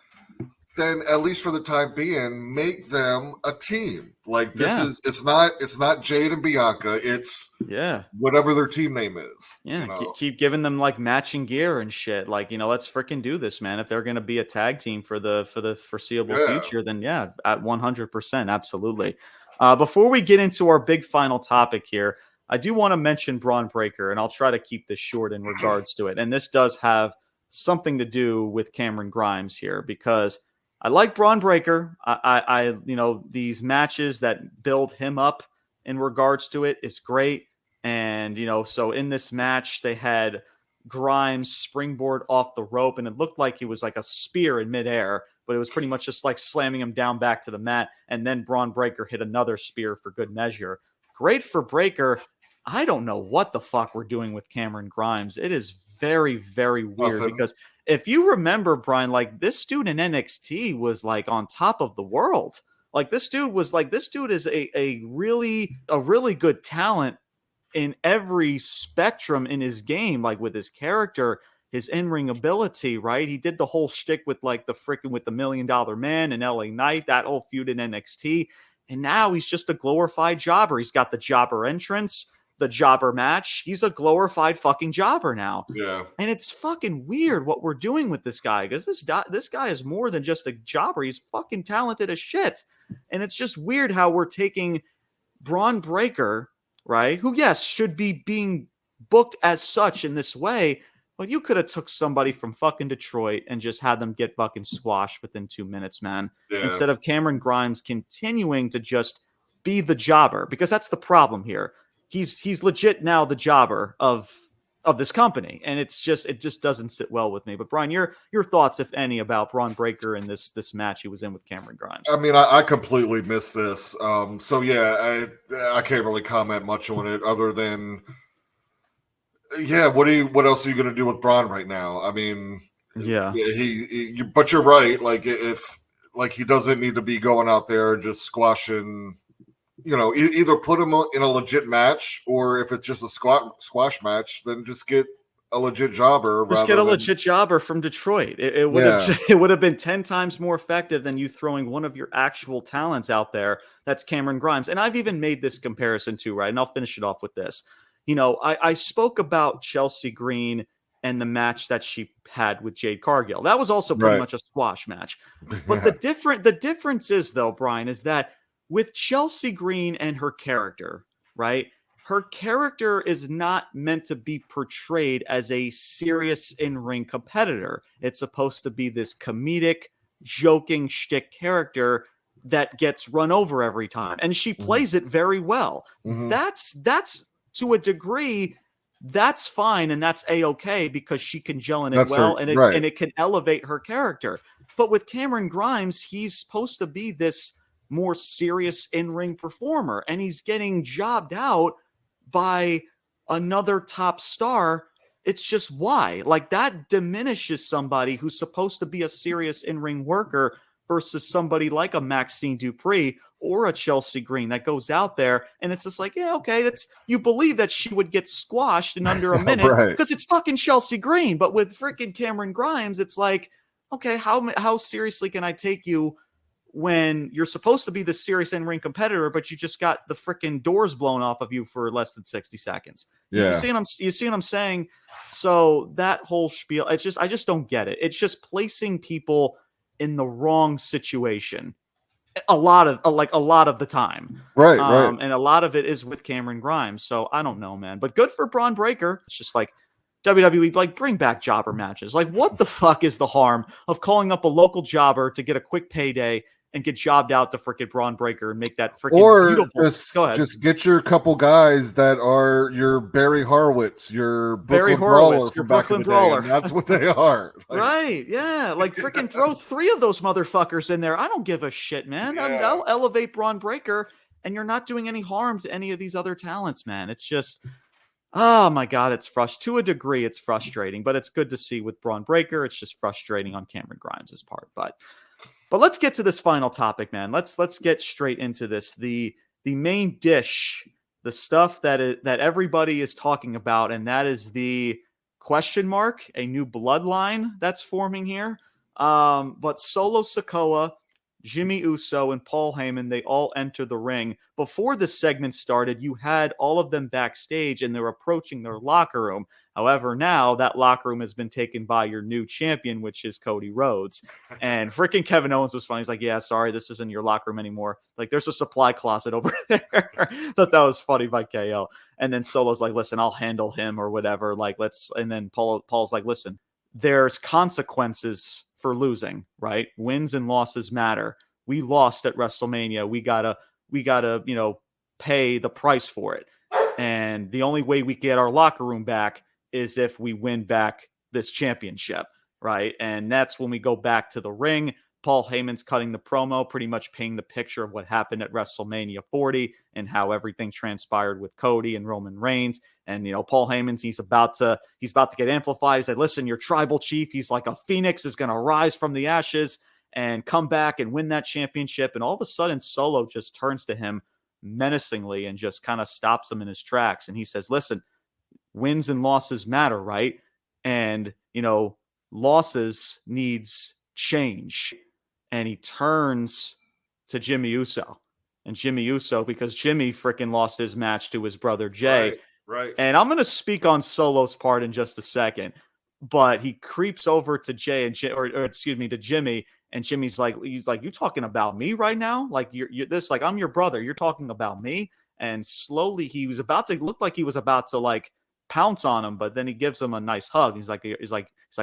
then at least for the time being, make them a team. Like it's not Jade and Bianca. It's whatever their team name is. Yeah, keep giving them like matching gear and shit. Like let's freaking do this, man. If they're gonna be a tag team for the foreseeable future, then at 100%, absolutely. Before we get into our big final topic here, I do want to mention Braun Breaker, and I'll try to keep this short in regards to it. And this does have something to do with Cameron Grimes here because. I like Braun Breaker. I these matches that build him up in regards to it is great. And, so in this match, they had Grimes springboard off the rope, and it looked like he was like a spear in midair, but it was pretty much just like slamming him down back to the mat. And then Braun Breaker hit another spear for good measure. Great for Breaker. I don't know what the fuck we're doing with Cameron Grimes. It is very, very weird because if you remember, Brian, like this dude in NXT was like on top of the world. Like this dude is a really good talent in every spectrum in his game, like with his character, his in-ring ability, right? He did the whole shtick with like the $1 Million Man and LA Knight, that whole feud in NXT. And now he's just a glorified jobber. He's got the jobber entrance, the jobber match. He's a glorified fucking jobber now. Yeah. And it's fucking weird what we're doing with this guy because this guy is more than just a jobber. He's fucking talented as shit. And it's just weird how we're taking Braun Breaker, right? Who, yes, should be being booked as such in this way. But you could have took somebody from fucking Detroit and just had them get fucking squashed within 2 minutes, man. Yeah. Instead of Cameron Grimes continuing to just be the jobber, because that's the problem here. He's legit now the jobber of this company, and it just doesn't sit well with me. But Brian, your thoughts, if any, about Braun Breaker and this match he was in with Cameron Grimes? I mean, I completely missed this. So yeah, I can't really comment much on it other than Yeah, what else are you going to do with Braun right now? I mean, yeah, but you're right. Like if he doesn't need to be going out there just squashing. Either put him in a legit match, or if it's just a squash match, then just get a legit jobber. Just get a legit jobber from Detroit. It would have it would have been 10 times more effective than you throwing one of your actual talents out there. That's Cameron Grimes. And I've even made this comparison too, right? And I'll finish it off with this. I spoke about Chelsea Green and the match that she had with Jade Cargill. That was also pretty much a squash match. But the difference is, though, Brian, is that with Chelsea Green and her character, right? Her character is not meant to be portrayed as a serious in-ring competitor. It's supposed to be this comedic, joking shtick character that gets run over every time. And she plays it very well. Mm-hmm. That's to a degree, that's fine and that's A-okay because she can gel in it well and it can elevate her character. But with Cameron Grimes, he's supposed to be this more serious in-ring performer, and he's getting jobbed out by another top star. It's just why? Like, that diminishes somebody who's supposed to be a serious in-ring worker versus somebody like a Maxine Dupree or a Chelsea Green that goes out there and it's just like, yeah, okay, you believe that she would get squashed in under a minute because it's fucking Chelsea Green. But with freaking Cameron Grimes, it's like, okay, how seriously can I take you when you're supposed to be the serious in-ring competitor, but you just got the freaking doors blown off of you for less than 60 seconds. Yeah. You see what I'm saying? So that whole spiel, I just don't get it. It's just placing people in the wrong situation a lot of the time. Right. And a lot of it is with Cameron Grimes. So I don't know, man, but good for Braun Breaker. It's just like, WWE, like, bring back jobber matches. Like, what the fuck is the harm of calling up a local jobber to get a quick payday and get jobbed out to freaking Braun Breaker and make that freaking beautiful? Just get your couple guys that are your Barry Horowitz, your Brooklyn Brawler from back in the day, and that's what they are. Like, right, yeah. Like, freaking throw 3 of those motherfuckers in there. I don't give a shit, man. Yeah. I'll elevate Braun Breaker, and you're not doing any harm to any of these other talents, man. It's just... oh my God, it's frustrating. To a degree, it's frustrating, but it's good to see with Braun Breaker. It's just frustrating on Cameron Grimes' part. But let's get to this final topic, man. Let's get straight into this. The main dish, the stuff that everybody is talking about, and that is the question mark, a new bloodline that's forming here. But Solo Sikoa, Jimmy Uso, and Paul Heyman, they all enter the ring. Before this segment started, you had all of them backstage, and they're approaching their locker room. However, now that locker room has been taken by your new champion, which is Cody Rhodes. And freaking Kevin Owens was funny. He's like, yeah, sorry, this isn't your locker room anymore. Like, there's a supply closet over there. Thought that was funny by KO. And then Solo's like, listen, I'll handle him or whatever. Like, and then Paul's like, listen, there's consequences for losing, right? Wins and losses matter. We lost at WrestleMania. We gotta, pay the price for it. And the only way we get our locker room back is if we win back this championship, right? And that's when we go back to the ring. Paul Heyman's cutting the promo, pretty much painting the picture of what happened at WrestleMania 40 and how everything transpired with Cody and Roman Reigns. And, Paul Heyman's, he's about to get amplified. He said, listen, your tribal chief, he's like a phoenix, is going to rise from the ashes and come back and win that championship. And all of a sudden, Solo just turns to him menacingly and just kind of stops him in his tracks. And he says, listen, wins and losses matter, right? And, losses needs change. And he turns to Jimmy Uso. And Jimmy Uso, because Jimmy freaking lost his match to his brother Jay. Right. And I'm going to speak on Solo's part in just a second. But he creeps over to to Jimmy. And Jimmy's like, you talking about me right now? Like, you're this, like, I'm your brother. You're talking about me. And slowly he was about to look like he was about to like pounce on him. But then he gives him a nice hug. He's like,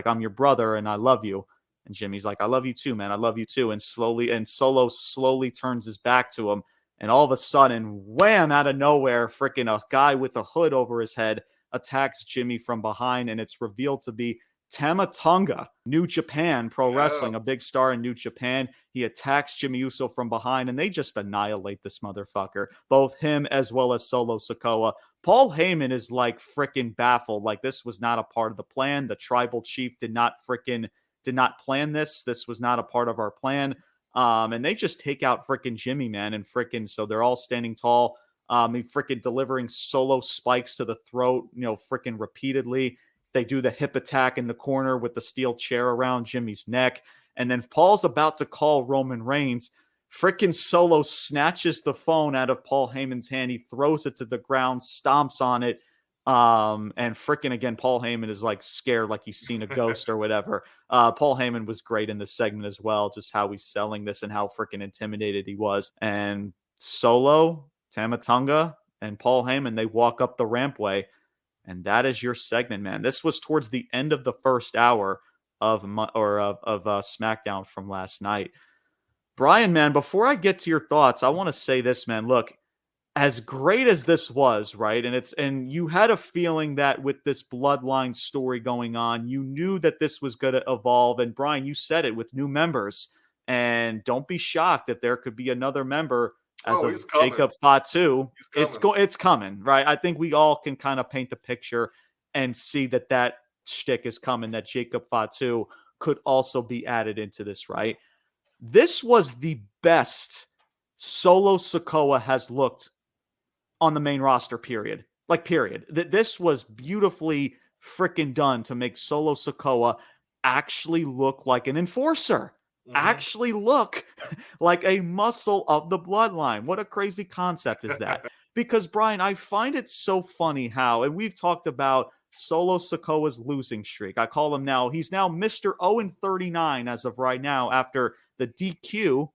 I'm your brother and I love you. And Jimmy's like, I love you too, man. I love you too. And Solo slowly turns his back to him. And all of a sudden, wham, out of nowhere, freaking a guy with a hood over his head attacks Jimmy from behind. And it's revealed to be Tama Tonga, New Japan Pro Wrestling, a big star in New Japan. He attacks Jimmy Uso from behind, and they just annihilate this motherfucker. Both him as well as Solo Sikoa. Paul Heyman is like freaking baffled. Like, this was not a part of the plan. The tribal chief did not plan this. This was not a part of our plan. And they just take out freaking Jimmy, man. And freaking, so they're all standing tall. He freaking delivering Solo spikes to the throat, freaking repeatedly. They do the hip attack in the corner with the steel chair around Jimmy's neck. And then Paul's about to call Roman Reigns. Freaking Solo snatches the phone out of Paul Heyman's hand. He throws it to the ground, stomps on it. And freaking again, Paul Heyman is like scared, like he's seen a ghost or whatever. Paul Heyman was great in this segment as well, just how he's selling this and how freaking intimidated he was. And Solo, Tama Tonga, and Paul Heyman, they walk up the rampway. And that is your segment, man. This was towards the end of the first hour of SmackDown from last night. Brian, man, before I get to your thoughts, I want to say this, man. Look, as great as this was, right? And you had a feeling that with this Bloodline story going on, you knew that this was going to evolve. And Brian, you said it with new members. And don't be shocked if there could be another member as of Jacob Fatu. It's coming, right? I think we all can kind of paint the picture and see that shtick is coming, that Jacob Fatu could also be added into this, right? This was the best Solo Sikoa has looked on the main roster, period. This was beautifully freaking done to make Solo Sikoa actually look like an enforcer. Actually look like a muscle of the Bloodline. What a crazy concept is that? Because, Brian, I find it so funny how, and we've talked about Solo Sikoa's losing streak. I call him now, he's now Mr. 0-39 as of right now after the DQ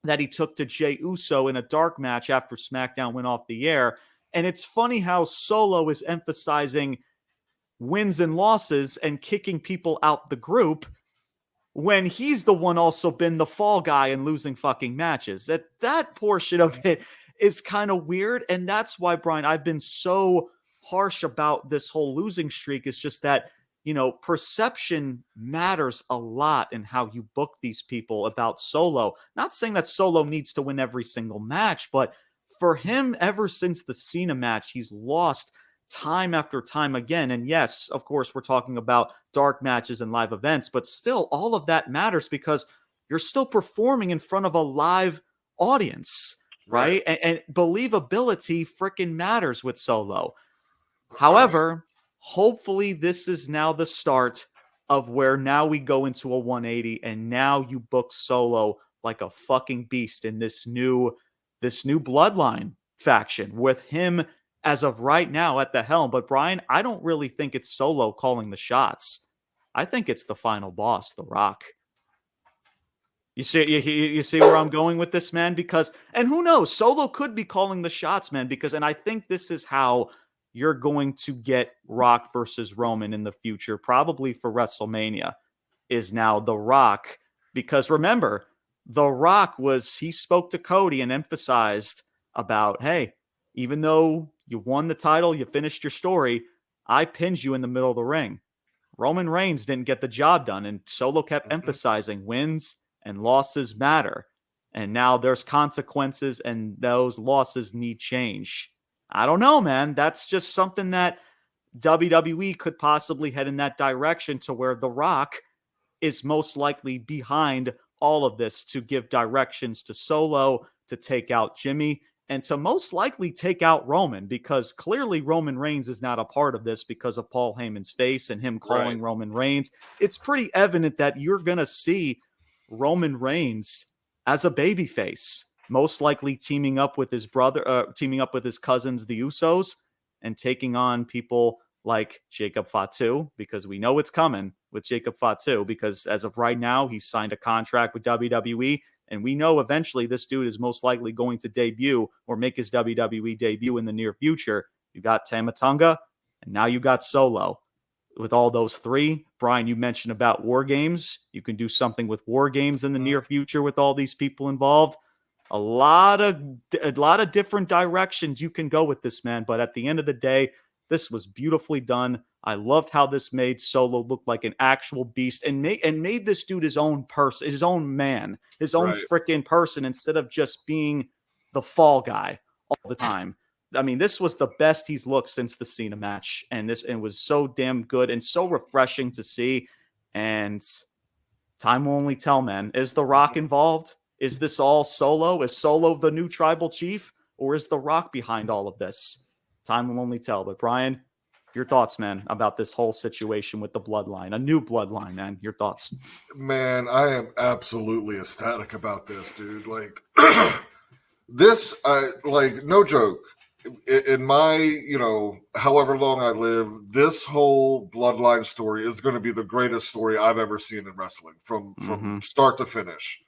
that he took to Jey Uso in a dark match after SmackDown went off the air. And it's funny how Solo is emphasizing wins and losses and kicking people out the group when he's the one also been the fall guy and losing fucking matches. That portion of it is kind of weird. And that's why, Brian, I've been so harsh about this whole losing streak. Is just that, perception matters a lot in how you book these people about Solo. Not saying that Solo needs to win every single match, but for him, ever since the Cena match, he's lost time after time again. And yes, of course, we're talking about dark matches and live events, but still all of that matters because you're still performing in front of a live audience, right? And believability freaking matters with Solo. However, hopefully this is now the start of where now we go into a 180 and now you book Solo like a fucking beast in this new Bloodline faction with him as of right now at the helm. But Brian, I don't really think it's Solo calling the shots. I think it's the final boss, The Rock. You see where I'm going with this, man? Because, and who knows, Solo could be calling the shots, man, and I think this is how you're going to get Rock versus Roman in the future, probably for WrestleMania, is now The Rock. Because remember, The Rock he spoke to Cody and emphasized about, hey, even though you won the title, you finished your story, I pinned you in the middle of the ring. Roman Reigns didn't get the job done, and Solo kept emphasizing wins and losses matter. And now there's consequences, and those losses need change. I don't know, man. That's just something that WWE could possibly head in that direction to where The Rock is most likely behind all of this to give directions to Solo, to take out Jimmy, and to most likely take out Roman, because clearly Roman Reigns is not a part of this because of Paul Heyman's face and him calling Roman Reigns. It's pretty evident that you're going to see Roman Reigns as a babyface, most likely teaming up with his cousins, the Usos, and taking on people like Jacob Fatu, because we know it's coming with Jacob Fatu, because as of right now, he's signed a contract with WWE. And we know eventually this dude is most likely going to debut or make his WWE debut in the near future. You got Tama Tonga, and now you got Solo. With all those three, Brian, you mentioned about War Games. You can do something with War Games in the near future with all these people involved. A lot of different directions you can go with this, man. But at the end of the day, this was beautifully done I loved how this made Solo look like an actual beast and made this dude his own person, his own man, his own freaking person, instead of just being the fall guy all the time. I mean, this was the best he's looked since the Cena match, and it was so damn good and so refreshing to see. And time will only tell, man. Is The Rock involved? Is this all Solo? Is Solo the new tribal chief? Or is The Rock behind all of this? Time will only tell. But Brian, your thoughts, man, about this whole situation with the Bloodline, a new Bloodline, man. Your thoughts? Man, I am absolutely ecstatic about this, dude. Like, this, like, no joke. In my, however long I live, this whole Bloodline story is going to be the greatest story I've ever seen in wrestling from start to finish.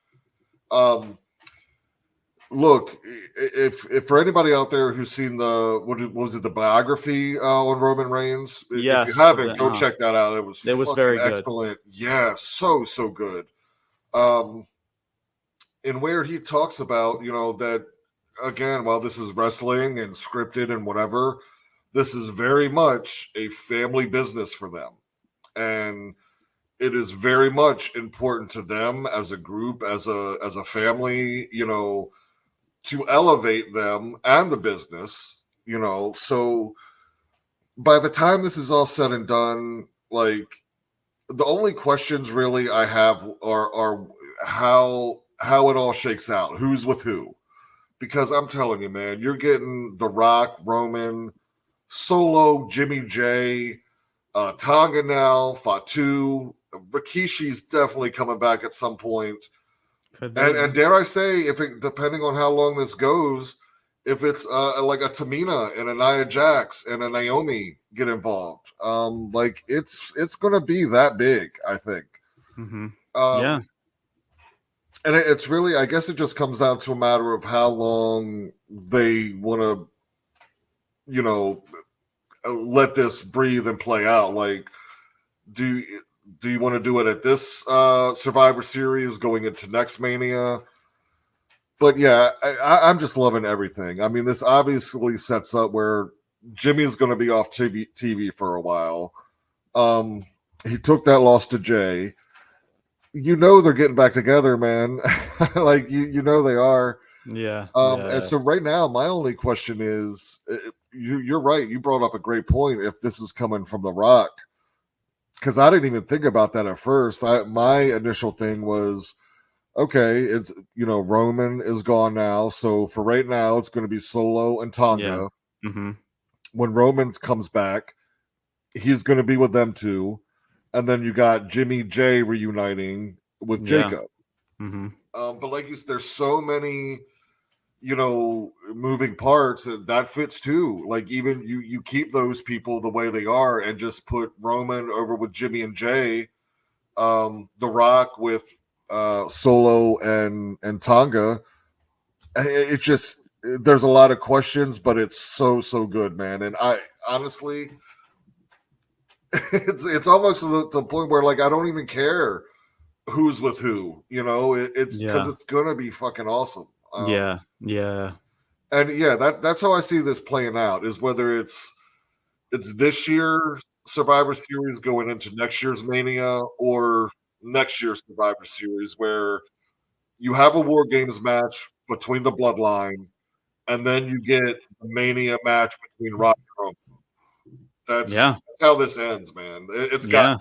Look, if for anybody out there who's seen what was it, the biography on Roman Reigns, if you haven't, go check that out. It was very excellent. Good. Yeah, so good. And where he talks about, that again, while this is wrestling and scripted and whatever, this is very much a family business for them, and it is very much important to them as a group, as a family, to elevate them and the business, so by the time this is all said and done, like, the only questions really I have are how it all shakes out, who's with who, because I'm telling you, man, you're getting The Rock, Roman, Solo, Jimmy J, Tonga now, Fatu, Rikishi's definitely coming back at some point. And dare I say, depending on how long this goes, if it's like a Tamina and a Nia Jax and a Naomi get involved, like it's going to be that big, I think. Yeah. And it's really, I guess it just comes down to a matter of how long they want to, let this breathe and play out. Like, do you want to do it at this Survivor Series going into next Mania? But yeah, I'm just loving everything. I mean, this obviously sets up where Jimmy's going to be off TV for a while. He took that loss to Jay. They're getting back together, man. Like, they are. Yeah. And so right now, my only question is, you're right. You brought up a great point. If this is coming from The Rock, because I didn't even think about that at first. My initial thing was, okay, it's, Roman is gone now. So for right now, it's going to be Solo and Tonga. Yeah. When Roman comes back, he's going to be with them too. And then you got Jimmy J reuniting with Jacob. But like you said, there's so many, moving parts that fits too. Like, even you keep those people the way they are and just put Roman over with Jimmy and Jay, The Rock with Solo and Tonga. It just, there's a lot of questions, but it's so good, man. And I honestly, it's almost to the point where, like, I don't even care who's with who, it's because it's gonna be fucking awesome. Yeah. And yeah, that's how I see this playing out, is whether it's this year Survivor Series going into next year's Mania, or next year's Survivor Series, where you have a War Games match between the Bloodline, and then you get a Mania match between Rock and Roman. That's how this ends, man. It's got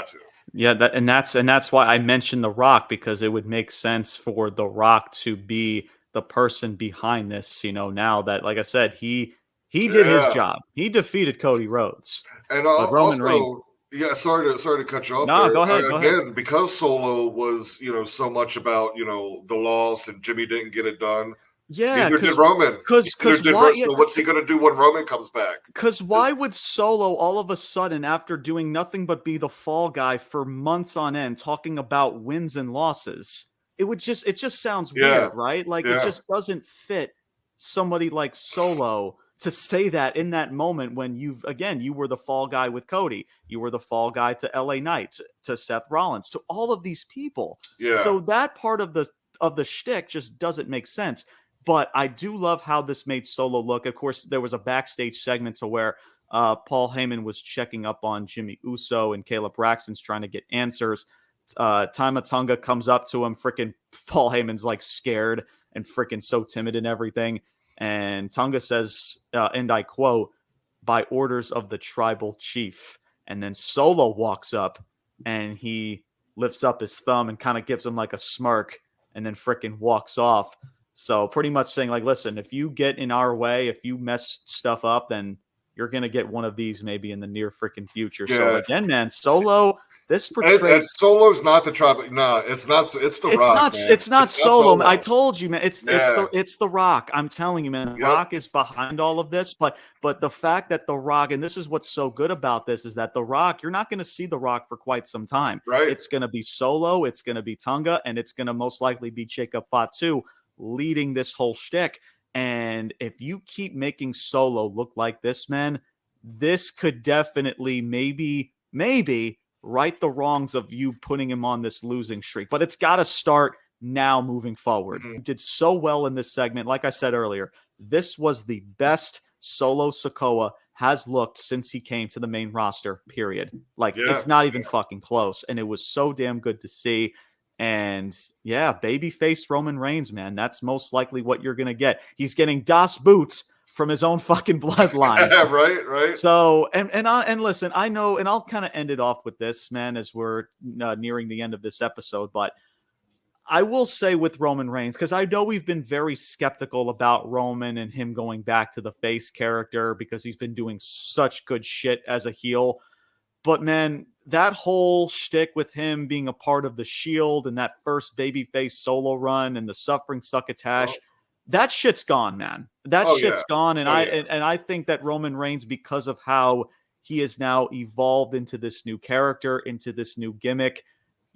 to. Yeah, that's why I mentioned The Rock, because it would make sense for The Rock to be the person behind this. Now that, like I said, he did his job. He defeated Cody Rhodes. And Roman Reigns. Yeah, sorry to cut you off. No, go ahead. Because Solo was, so much about, the loss, and Jimmy didn't get it done. Yeah, neither did Roman. So what's he going to do when Roman comes back? Because why would Solo all of a sudden, after doing nothing but be the fall guy for months on end, talking about wins and losses? It just sounds weird, right? Like, it just doesn't fit somebody like Solo to say that in that moment when you were the fall guy with Cody, you were the fall guy to LA Knight, to Seth Rollins, to all of these people. Yeah. So that part of the shtick just doesn't make sense. But I do love how this made Solo look. Of course, there was a backstage segment to where Paul Heyman was checking up on Jimmy Uso, and Caleb Braxton's trying to get answers. Tama Tonga comes up to him. Freaking Paul Heyman's like scared and freaking so timid and everything. And Tonga says, and I quote, "by orders of the tribal chief." And then Solo walks up and he lifts up his thumb and kind of gives him like a smirk and then freaking walks off. So pretty much saying like, listen, if you get in our way, if you mess stuff up, then you're going to get one of these maybe in the near freaking future. Yeah. So again, man, Solo, this portrays Solo's not the tribe. No, it's not. It's the Rock. It's not Solo. I told you, man. It's the Rock. I'm telling you, man. The Rock is behind all of this. But the fact that the Rock, and this is what's so good about this, is that the Rock, you're not going to see the Rock for quite some time. Right. It's going to be Solo. It's going to be Tonga, and it's going to most likely be Jacob Fatu leading this whole shtick. And if you keep making Solo look like this, man, this could definitely maybe right the wrongs of you putting him on this losing streak. But it's got to start now moving forward. He did so well in this segment. Like I said earlier, this was the best Solo Sikoa has looked since he came to the main roster, period. It's not even fucking close. And it was so damn good to see. And yeah, babyface Roman Reigns, man, that's most likely what you're going to get. He's getting Das Boots from his own fucking bloodline. Right. So, and listen, I know, and I'll kind of end it off with this, man, as we're nearing the end of this episode, but I will say with Roman Reigns, because I know we've been very skeptical about Roman and him going back to the face character because he's been doing such good shit as a heel. But man, that whole shtick with him being a part of the Shield and that first babyface Solo run and the suffering succotash, that shit's gone, man. That shit's gone. And I think that Roman Reigns, because of how he is now evolved into this new character, into this new gimmick,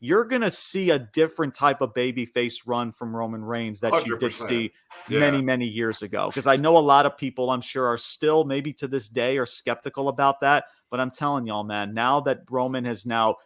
you're going to see a different type of babyface run from Roman Reigns that 100%. You did see many, many years ago. Because I know a lot of people, I'm sure, are still maybe to this day are skeptical about that. But I'm telling y'all, man, now that Roman is now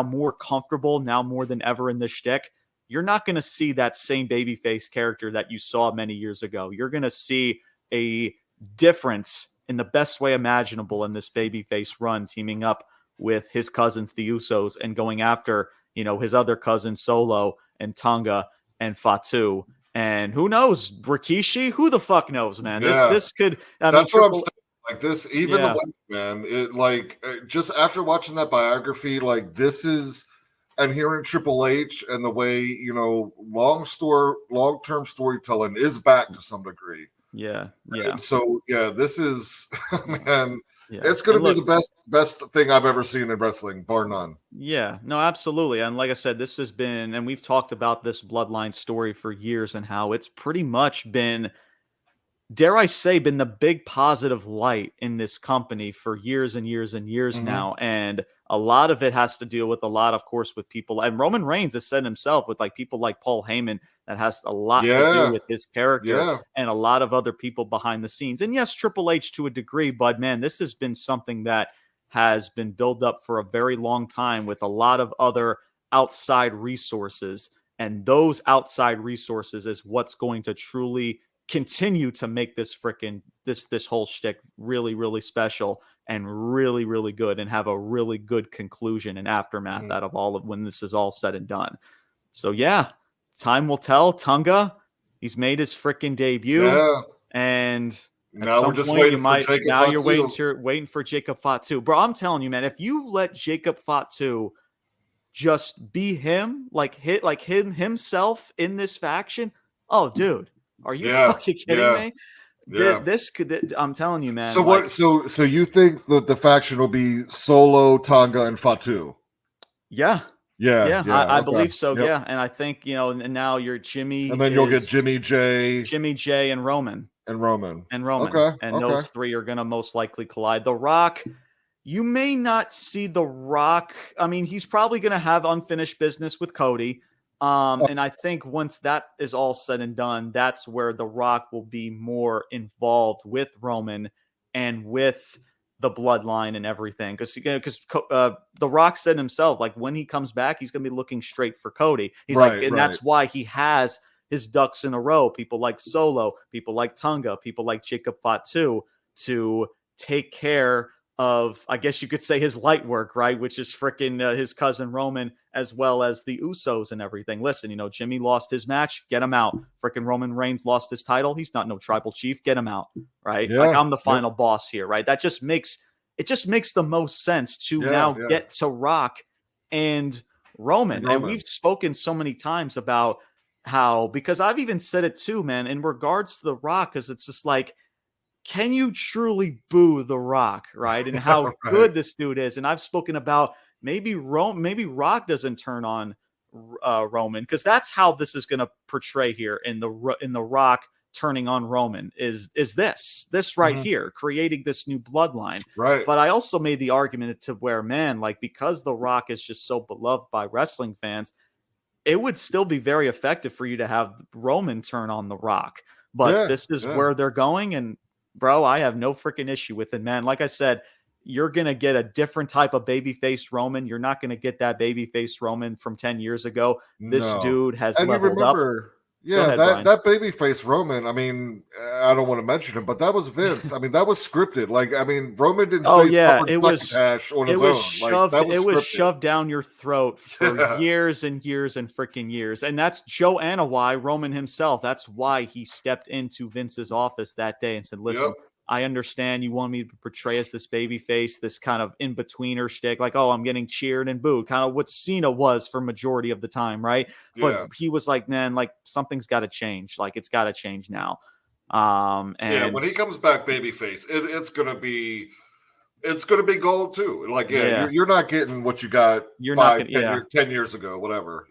more comfortable, now more than ever in this shtick, you're not going to see that same babyface character that you saw many years ago. You're going to see a difference in the best way imaginable in this babyface run, teaming up with his cousins, the Usos, and going after, his other cousins, Solo and Tonga and Fatu. And who knows, Rikishi? Who the fuck knows, man? Yeah. This could. That's what I'm saying. Like this, even the way, man, just after watching that biography, this is, and hearing Triple H and the way, long-term storytelling is back to some degree. Yeah. And so, this is, man, it's going to be the best thing I've ever seen in wrestling, bar none. Yeah, no, absolutely. And like I said, this has been, and we've talked about this Bloodline story for years and how it's pretty much been, dare I say, been the big positive light in this company for years and years and years now. And a lot of it has to deal with of course, with people. And Roman Reigns has said himself with people like Paul Heyman, that has a lot to do with his character and a lot of other people behind the scenes. And yes, Triple H to a degree, but man, this has been something that has been built up for a very long time with a lot of other outside resources. And those outside resources is what's going to truly continue to make this this whole shtick really, really special and really, really good, and have a really good conclusion and aftermath out of all of when this is all said and done. So yeah, time will tell. Tonga, he's made his freaking debut, and now we're just waiting for Jacob Fatu. You're waiting for Jacob Fatu, bro. I'm telling you, man, if you let Jacob Fatu just be him, himself in this faction, oh, dude. Are you fucking kidding me? Yeah. This could. I'm telling you, man. So what? So you think that the faction will be Solo, Tonga, and Fatu? Yeah. I believe so. Yep. Yeah, and I think and now you're Jimmy, and then you'll get Jimmy J, and Roman, Okay. And those three are gonna most likely collide. The Rock. You may not see The Rock. I mean, he's probably gonna have unfinished business with Cody. And I think once that is all said and done, that's where The Rock will be more involved with Roman and with the bloodline and everything. Because The Rock said himself, when he comes back, he's going to be looking straight for Cody. He's that's why he has his ducks in a row. People like Solo, people like Tonga, people like Jacob Fatu to take care of, I guess you could say, his light work, right? Which is freaking his cousin Roman, as well as the Usos and everything. Listen, Jimmy lost his match, get him out. Freaking Roman Reigns lost his title. He's not no tribal chief. Get him out, right? Yeah, like I'm the final boss here, right? That just makes the most sense to get to Rock and Roman. And we've spoken so many times about how, because I've even said it too, man, in regards to The Rock, because it's just like, can you truly boo The Rock, right? And how good this dude is. And I've spoken about maybe Rock doesn't turn on Roman, because that's how this is going to portray here in the Rock turning on Roman is this right here, creating this new bloodline. Right. But I also made the argument to where, man, like, because The Rock is just so beloved by wrestling fans, it would still be very effective for you to have Roman turn on The Rock. But this is where they're going, and bro, I have no freaking issue with it, man. Like I said, you're going to get a different type of babyface Roman. You're not going to get that babyface Roman from 10 years ago. This dude has leveled up. Yeah, ahead, that babyface Roman, I mean, I don't want to mention him, but that was Vince. I mean, that was scripted. Like, I mean, Roman didn't it was shoved down your throat for years and years and freaking years. And that's Joe Anoa'i, Roman himself. That's why he stepped into Vince's office that day and said, listen, I understand you want me to portray as this baby face, this kind of in-betweener shtick, like, oh, I'm getting cheered and booed, kind of what Cena was for majority of the time, right? But he was like, man, like, something's got to change. Like, it's got to change now. And when he comes back babyface, it's gonna be gold too. Like, you're not getting what you got 10 years ago, whatever.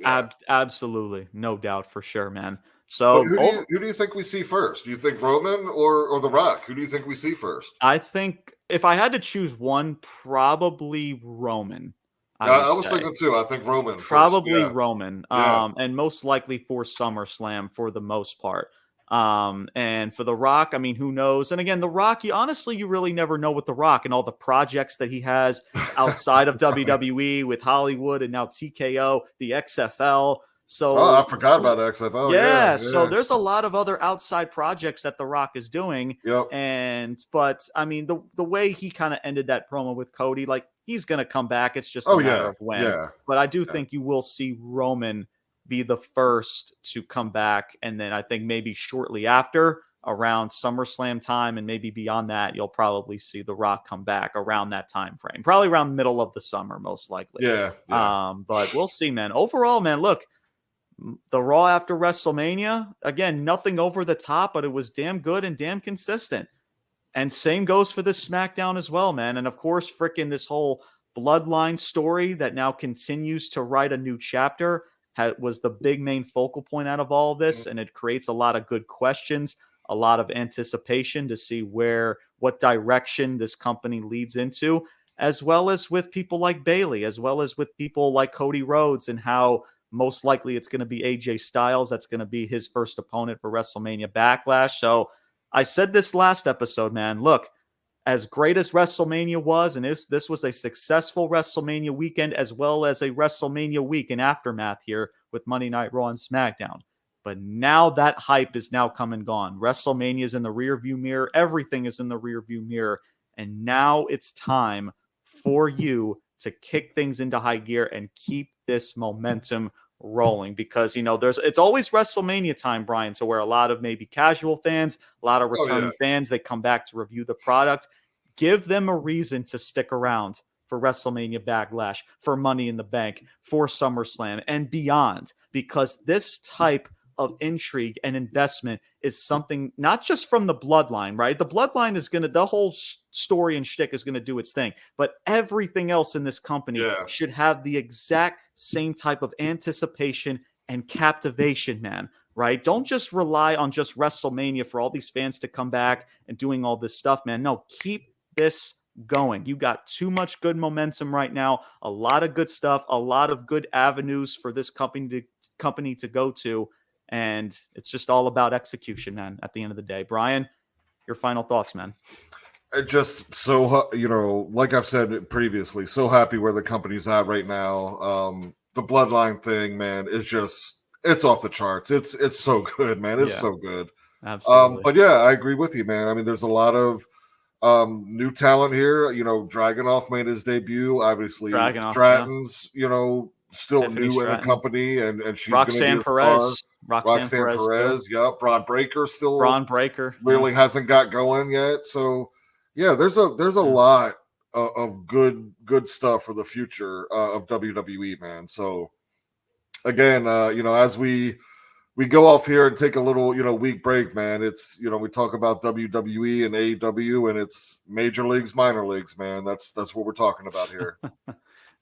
Absolutely, no doubt, for sure, man. So who do you think we see first? Do you think Roman or The Rock? Who do you think we see first? I think if I had to choose one, probably Roman. I was thinking too. I think Roman. Probably Roman. And most likely for SummerSlam for the most part. And for The Rock, I mean, who knows? And again, The Rock, you really never know with The Rock and all the projects that he has outside of WWE with Hollywood and now TKO, the XFL. So I forgot about XFL. Yeah, so there's a lot of other outside projects that The Rock is doing. But I mean, the way he kind of ended that promo with Cody, like, he's gonna come back. It's just a matter of when. But I do think you will see Roman be the first to come back, and then I think maybe shortly after, around SummerSlam time, and maybe beyond that, you'll probably see The Rock come back around that time frame. Probably around middle of the summer, most likely. But we'll see, man. Overall, man, look. The Raw after WrestleMania, again, nothing over the top, but it was damn good and damn consistent. And same goes for this SmackDown as well, man. And of course, freaking this whole Bloodline story that now continues to write a new chapter was the big main focal point out of all of this. And it creates a lot of good questions, a lot of anticipation to see what direction this company leads into, as well as with people like Bayley, as well as with people like Cody Rhodes, and how most likely it's going to be AJ Styles. That's going to be his first opponent for WrestleMania Backlash. So I said this last episode, man, look, as great as WrestleMania was, and this was a successful WrestleMania weekend, as well as a WrestleMania week in aftermath here with Monday Night Raw and SmackDown. But now that hype is now come and gone. WrestleMania is in the rearview mirror. Everything is in the rearview mirror. And now it's time for you to kick things into high gear and keep this momentum rolling, because it's always WrestleMania time, Brian, to where a lot of maybe casual fans, a lot of returning fans, they come back to review the product. Give them a reason to stick around for WrestleMania Backlash, for Money in the Bank, for SummerSlam and beyond, because this type of intrigue and investment is something not just from the Bloodline, right? The Bloodline is the whole story and shtick is going to do its thing, but everything else in this company should have the exact same type of anticipation and captivation, man, right? Don't just rely on just WrestleMania for all these fans to come back and doing all this stuff, man. No, keep this going. You got too much good momentum right now, a lot of good stuff, a lot of good avenues for this company to go to. And it's just all about execution, man, at the end of the day. Brian, your final thoughts, man. Just so, like I've said previously, so happy where the company's at right now. The Bloodline thing, man, is just, it's off the charts. It's so good, man. It's so good. Absolutely. But yeah, I agree with you, man. I mean, there's a lot of New talent here. Dragunov made his debut. Obviously, Stratton's, still Tiffany new Stratton. in the company, and she's Roxanne Perez. Roxanne Perez. Yeah, Braun Breaker really yeah. hasn't got going yet. So yeah, there's a lot of good stuff for the future of WWE, man. So again, as we go off here and take a little, week break, man. It's, we talk about WWE and AEW, and it's major leagues, minor leagues, man. That's what we're talking about here.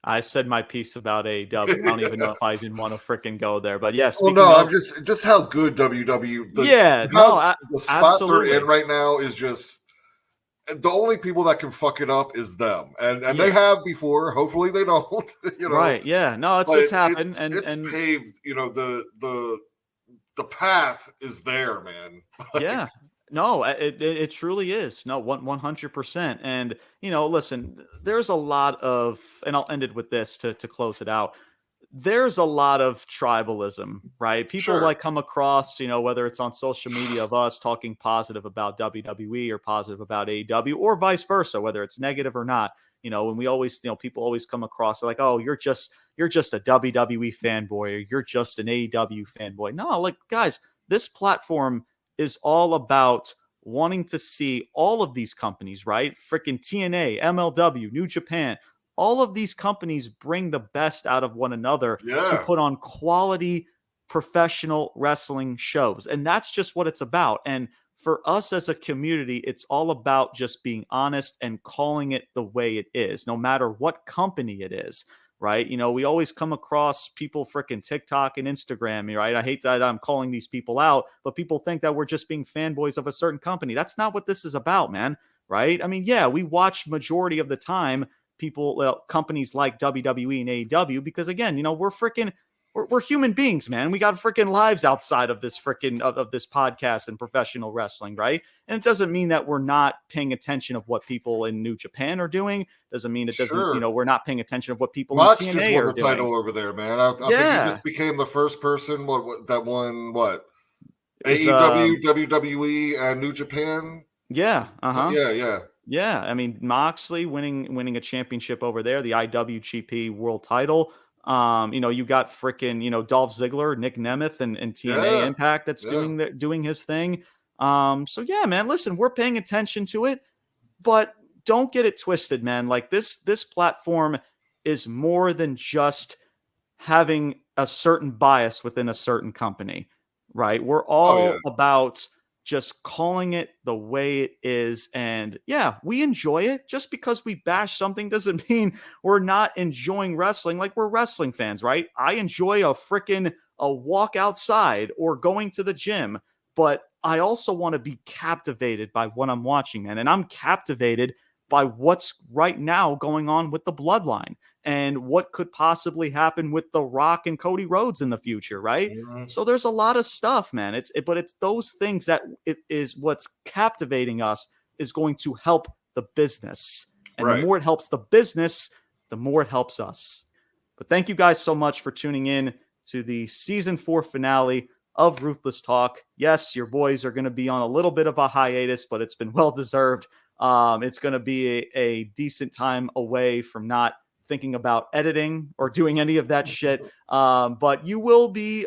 I said my piece about AEW. I don't even know if I didn't want to freaking go there, but yes. Yeah, I'm just how good WWE. The spot absolutely. they're in right now is just the only people that can fuck it up is them, and they have before. Hopefully they don't. Right? Yeah. No, it's happened, it's paved. The path is there, man. Yeah. No, it truly is. No, 100%. And, listen, there's a lot of, and I'll end it with this to close it out. There's a lot of tribalism, right? People come across, whether it's on social media of us talking positive about WWE or positive about AEW or vice versa, whether it's negative or not. And we always, people always come across like, oh, you're just a WWE fanboy, or you're just an AEW fanboy. No, like, guys, this platform is all about wanting to see all of these companies, right? Freaking TNA, MLW, New Japan, all of these companies bring the best out of one another to put on quality professional wrestling shows. And that's just what it's about. And for us as a community, it's all about just being honest and calling it the way it is, no matter what company it is, right? We always come across people freaking TikTok and Instagram, right? I hate that I'm calling these people out, but people think that we're just being fanboys of a certain company. That's not what this is about, man, right? I mean, yeah, we watch majority of the time companies like WWE and AEW because, again, we're human beings, man. We got freaking lives outside of this freaking of this podcast and professional wrestling, right? And it doesn't mean that we're not paying attention of what people in New Japan are doing. Doesn't mean it doesn't, we're not paying attention of what people Mox in TNA just won are the title over there, man. I think he just became the first person that won AEW, WWE, and New Japan. Yeah. Yeah. I mean, Moxley winning a championship over there, the IWGP World Title. You got freaking, Dolph Ziggler, Nick Nemeth, and TNA Impact that's doing his thing. So yeah, man, listen, we're paying attention to it, but don't get it twisted, man. Like this platform is more than just having a certain bias within a certain company, right? We're all about just calling it the way it is. And yeah, we enjoy it. Just because we bash something doesn't mean we're not enjoying wrestling. Like, we're wrestling fans, right? I enjoy a walk outside or going to the gym, but I also want to be captivated by what I'm watching, man. And I'm captivated by what's right now going on with the Bloodline and what could possibly happen with The Rock and Cody Rhodes in the future, right? Mm-hmm. So there's a lot of stuff, man. But it's those things that it is what's captivating us is going to help the business. And the more it helps the business, the more it helps us. But thank you guys so much for tuning in to the season 4 finale of Ruthless Talk. Yes, your boys are going to be on a little bit of a hiatus, but it's been well deserved. It's going to be a decent time away from not thinking about editing or doing any of that shit. But we will be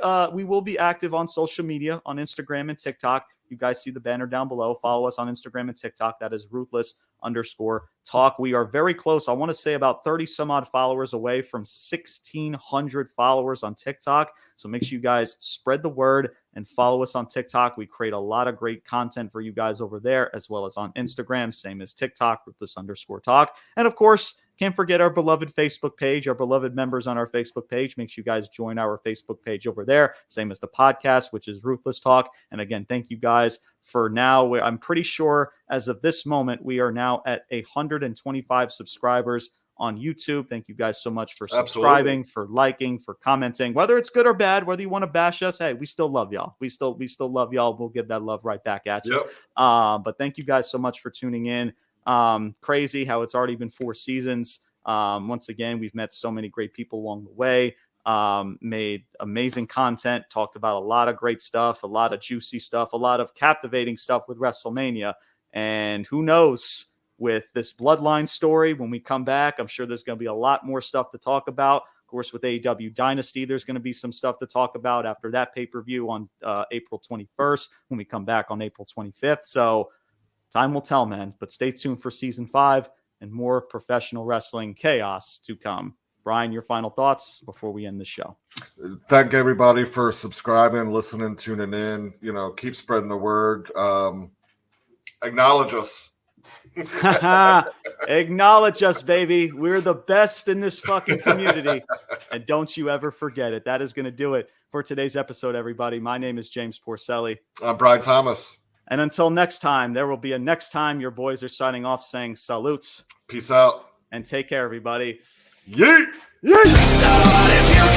active on social media, on Instagram and TikTok. You guys see the banner down below. Follow us on Instagram and TikTok. That is Ruthless_Talk. We are very close. I want to say about 30 some odd followers away from 1,600 followers on TikTok. So make sure you guys spread the word and follow us on TikTok. We create a lot of great content for you guys over there, as well as on Instagram, same as TikTok, Ruthless_Talk. And of course, can't forget our beloved Facebook page, our beloved members on our Facebook page. Make sure you guys join our Facebook page over there, same as the podcast, which is Ruthless Talk. And again, thank you guys for now. I'm pretty sure as of this moment, we are now at 125 subscribers on YouTube. Thank you guys so much for subscribing, for liking, for commenting, whether it's good or bad, whether you want to bash us. Hey, we still love y'all. We still love y'all. We'll give that love right back at you. But thank you guys so much for tuning in. Crazy how it's already been 4 seasons. Once again, we've met so many great people along the way, made amazing content, talked about a lot of great stuff, a lot of juicy stuff, a lot of captivating stuff with WrestleMania. And who knows with this Bloodline story. When we come back, I'm sure there's going to be a lot more stuff to talk about. Of course, with AEW Dynasty, there's going to be some stuff to talk about after that pay-per-view on April 21st when we come back on April 25th. So time will tell, man. But stay tuned for Season 5 and more professional wrestling chaos to come. Brian, your final thoughts before we end the show. Thank everybody for subscribing, listening, tuning in. Keep spreading the word. Acknowledge us. Acknowledge us, baby. We're the best in this fucking community. And don't you ever forget it. That is going to do it for today's episode, everybody. My name is James Porcelli. I'm Brian Thomas. And until next time, there will be a next time. Your boys are signing off saying salutes. Peace out. And take care, everybody. Yeet! Yeet!